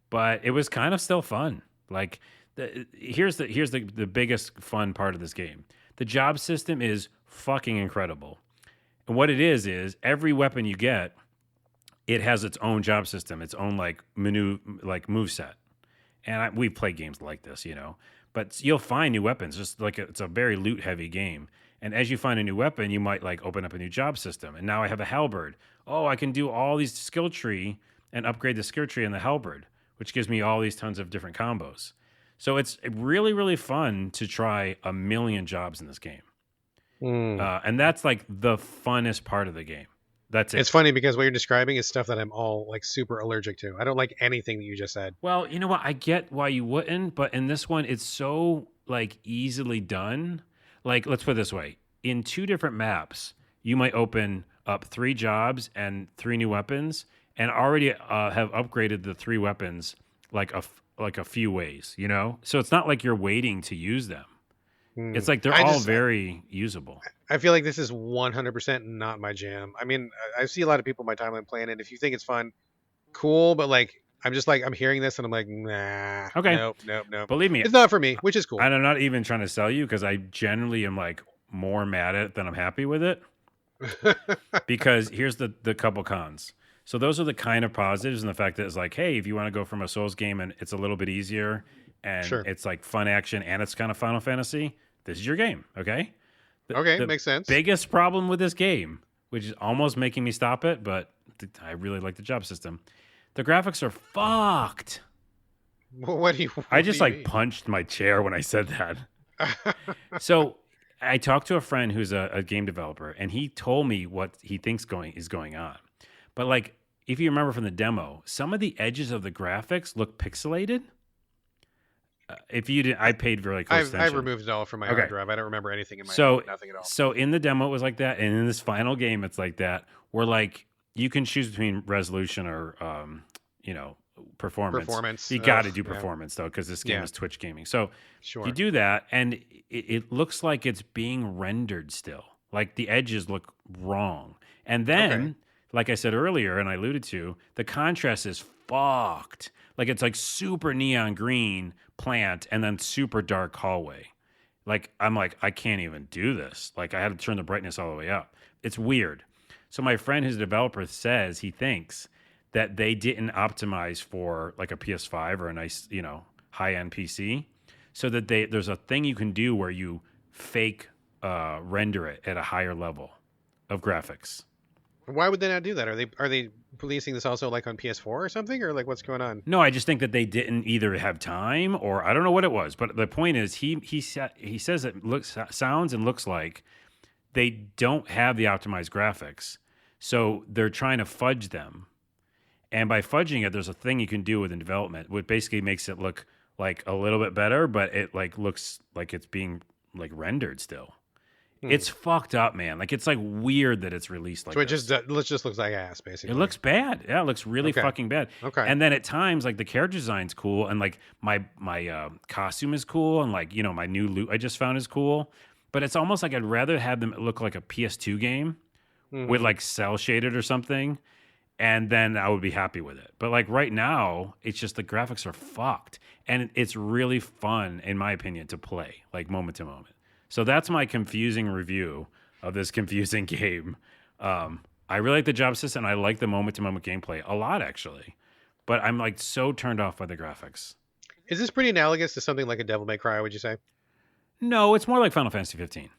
But it was kind of still fun. Like here's the biggest fun part of this game. The job system is fucking incredible. And what it is every weapon you get, it has its own job system, its own like menu, like move set. And we've played games like this, but you'll find new weapons. Just like it's a very loot heavy game. And as you find a new weapon, you might like open up a new job system. And now I have a halberd. Oh, I can do all these skill tree and upgrade the skill tree in the halberd, which gives me all these tons of different combos. So it's really, really fun to try a million jobs in this game. And that's like the funnest part of the game. That's it. It's funny because what you're describing is stuff that I'm all like super allergic to. I don't like anything that you just said. Well, you know what? I get why you wouldn't, but in this one, it's so like easily done. Like, let's put it this way. In two different maps, you might open up 3 jobs and 3 new weapons and already have upgraded the 3 weapons like a few ways, So it's not like you're waiting to use them. It's like they're all very usable. I feel like this is 100% not my jam. I mean, I see a lot of people in my timeline playing it. If you think it's fun, cool. But like, I'm hearing this and I'm like, nah. Okay. Nope. Believe me, it's not for me, which is cool. And I'm not even trying to sell you because I generally am like more mad at it than I'm happy with it. Because here's the couple cons. So those are the kind of positives and the fact that it's like, hey, if you want to go from a Souls game and it's a little bit easier and it's like fun action and it's kind of Final Fantasy, this is your game, okay? The makes sense. Biggest problem with this game, which is almost making me stop it, but I really like the job system. The graphics are fucked. What do you? I just punched my chair when I said that. So I talked to a friend who's a game developer, and he told me what he thinks is going on. But like, if you remember from the demo, some of the edges of the graphics look pixelated. If you did, I paid very close attention. I've removed it all from my hard drive. I don't remember anything in my nothing at all. So in the demo it was like that, and in this final game it's like that. Where like you can choose between resolution or performance. You got to do performance though, because this game is Twitch gaming. So you do that, and it looks like it's being rendered still. Like the edges look wrong. And Okay. then, like I said earlier, and I alluded to, the contrast is fucked. Like it's like super neon green plant and then super dark hallway. Like I'm like, I can't even do this. Like I had to turn the brightness all the way up. It's weird. So my friend who's a developer says he thinks that they didn't optimize for like a PS5 or a nice, high-end PC. So that there's a thing you can do where you fake render it at a higher level of graphics. Why would they not do that? Are they releasing this also like on PS4 or something, or like what's going on? No, I just think that they didn't either have time or I don't know what it was. But the point is, he says it sounds and looks like they don't have the optimized graphics, so they're trying to fudge them. And by fudging it, there's a thing you can do within development, which basically makes it look like a little bit better, but it like looks like it's being like rendered still. Hmm. It's fucked up, man. Like it's like weird that it's released like So it this. just looks like ass, basically. It looks bad. Yeah, it looks really Okay. fucking bad. Okay. And then at times, like the character design's cool, and like my costume is cool, and like my new loot I just found is cool. But it's almost like I'd rather have them look like a PS2 game with like cell shaded or something, and then I would be happy with it. But like right now, it's just the graphics are fucked, and it's really fun, in my opinion, to play like moment to moment. So that's my confusing review of this confusing game. I really like the job system. I like the moment to moment gameplay a lot, actually. But I'm like so turned off by the graphics. Is this pretty analogous to something like a Devil May Cry, would you say? No, it's more like Final Fantasy 15.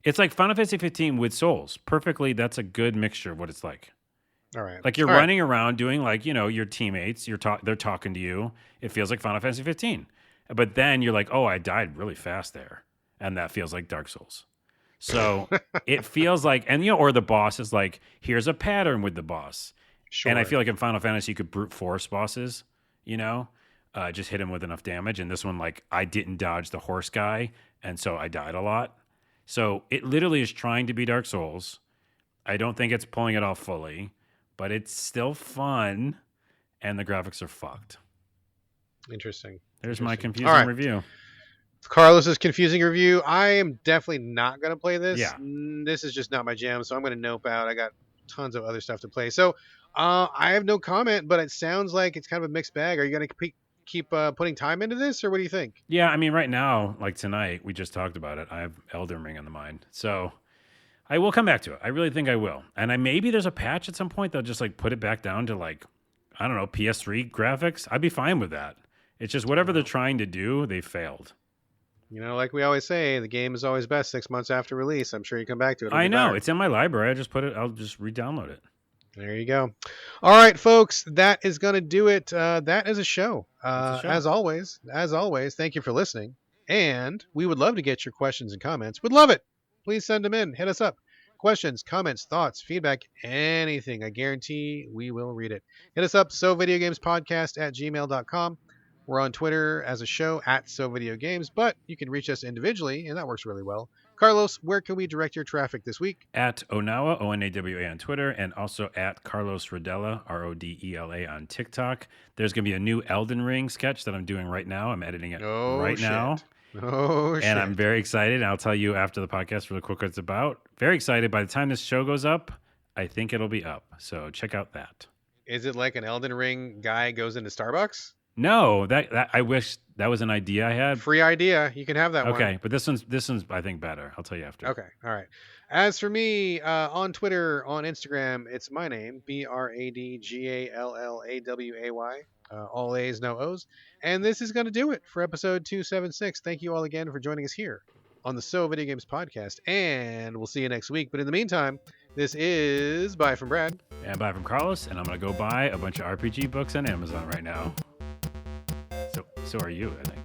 It's like Final Fantasy 15 with souls. Perfectly, that's a good mixture of what it's like. All right. Like you're All right. running around doing like, your teammates, they're talking to you. It feels like Final Fantasy 15. But then you're like, "Oh, I died really fast there." And that feels like Dark Souls. So, it feels like or the boss is like, "Here's a pattern with the boss." Sure. And I feel like in Final Fantasy you could brute force bosses, just hit him with enough damage. And this one, like, I didn't dodge the horse guy, and so I died a lot. So it literally is trying to be Dark Souls. I don't think it's pulling it off fully, but it's still fun, and the graphics are fucked. Interesting. There's my Interesting. confusing All right. review. Carlos's confusing review. I am definitely not going to play this. Yeah. This is just not my jam, so I'm going to nope out. I got tons of other stuff to play. So I have no comment, but it sounds like it's kind of a mixed bag. Are you going to keep putting time into this, or what do you think? Yeah, I mean, right now, like tonight, we just talked about it. I have Elden Ring on the mind. So I will come back to it. I really think I will. And maybe there's a patch at some point that'll just like put it back down to like, I don't know, PS3 graphics. I'd be fine with that. It's just whatever they're trying to do, they failed. Like we always say, the game is always best 6 months after release. I'm sure you come back to it. I know. It's in my library. I'll just re-download it. There you go. All right, folks, that is going to do it. That is a show. As always, thank you for listening. And we would love to get your questions and comments. Would love it. Please send them in. Hit us up. Questions, comments, thoughts, feedback, anything. I guarantee we will read it. Hit us up, sovideogamespodcast@gmail.com. We're on Twitter as a show @SoVideoGames, but you can reach us individually, and that works really well. Carlos, where can we direct your traffic this week? At Onawa, ONAWA on Twitter, and also at Carlos Rodela, RODELA on TikTok. There's going to be a new Elden Ring sketch that I'm doing right now. I'm editing it now. Oh, shit. And I'm very excited. I'll tell you after the podcast really quick what it's about. Very excited. By the time this show goes up, I think it'll be up. So check out that. Is it like an Elden Ring guy goes into Starbucks? No, that I wish that was an idea I had. Free idea. You can have that one. Okay, but this one's I think better. I'll tell you after. Okay, all right. As for me, on Twitter, on Instagram, it's my name, BradGallaway. All A's, no O's. And this is going to do it for episode 276. Thank you all again for joining us here on the So Video Games podcast, and we'll see you next week. But in the meantime, this is bye from Brad. And bye from Carlos, and I'm going to go buy a bunch of RPG books on Amazon right now. So are you, I think.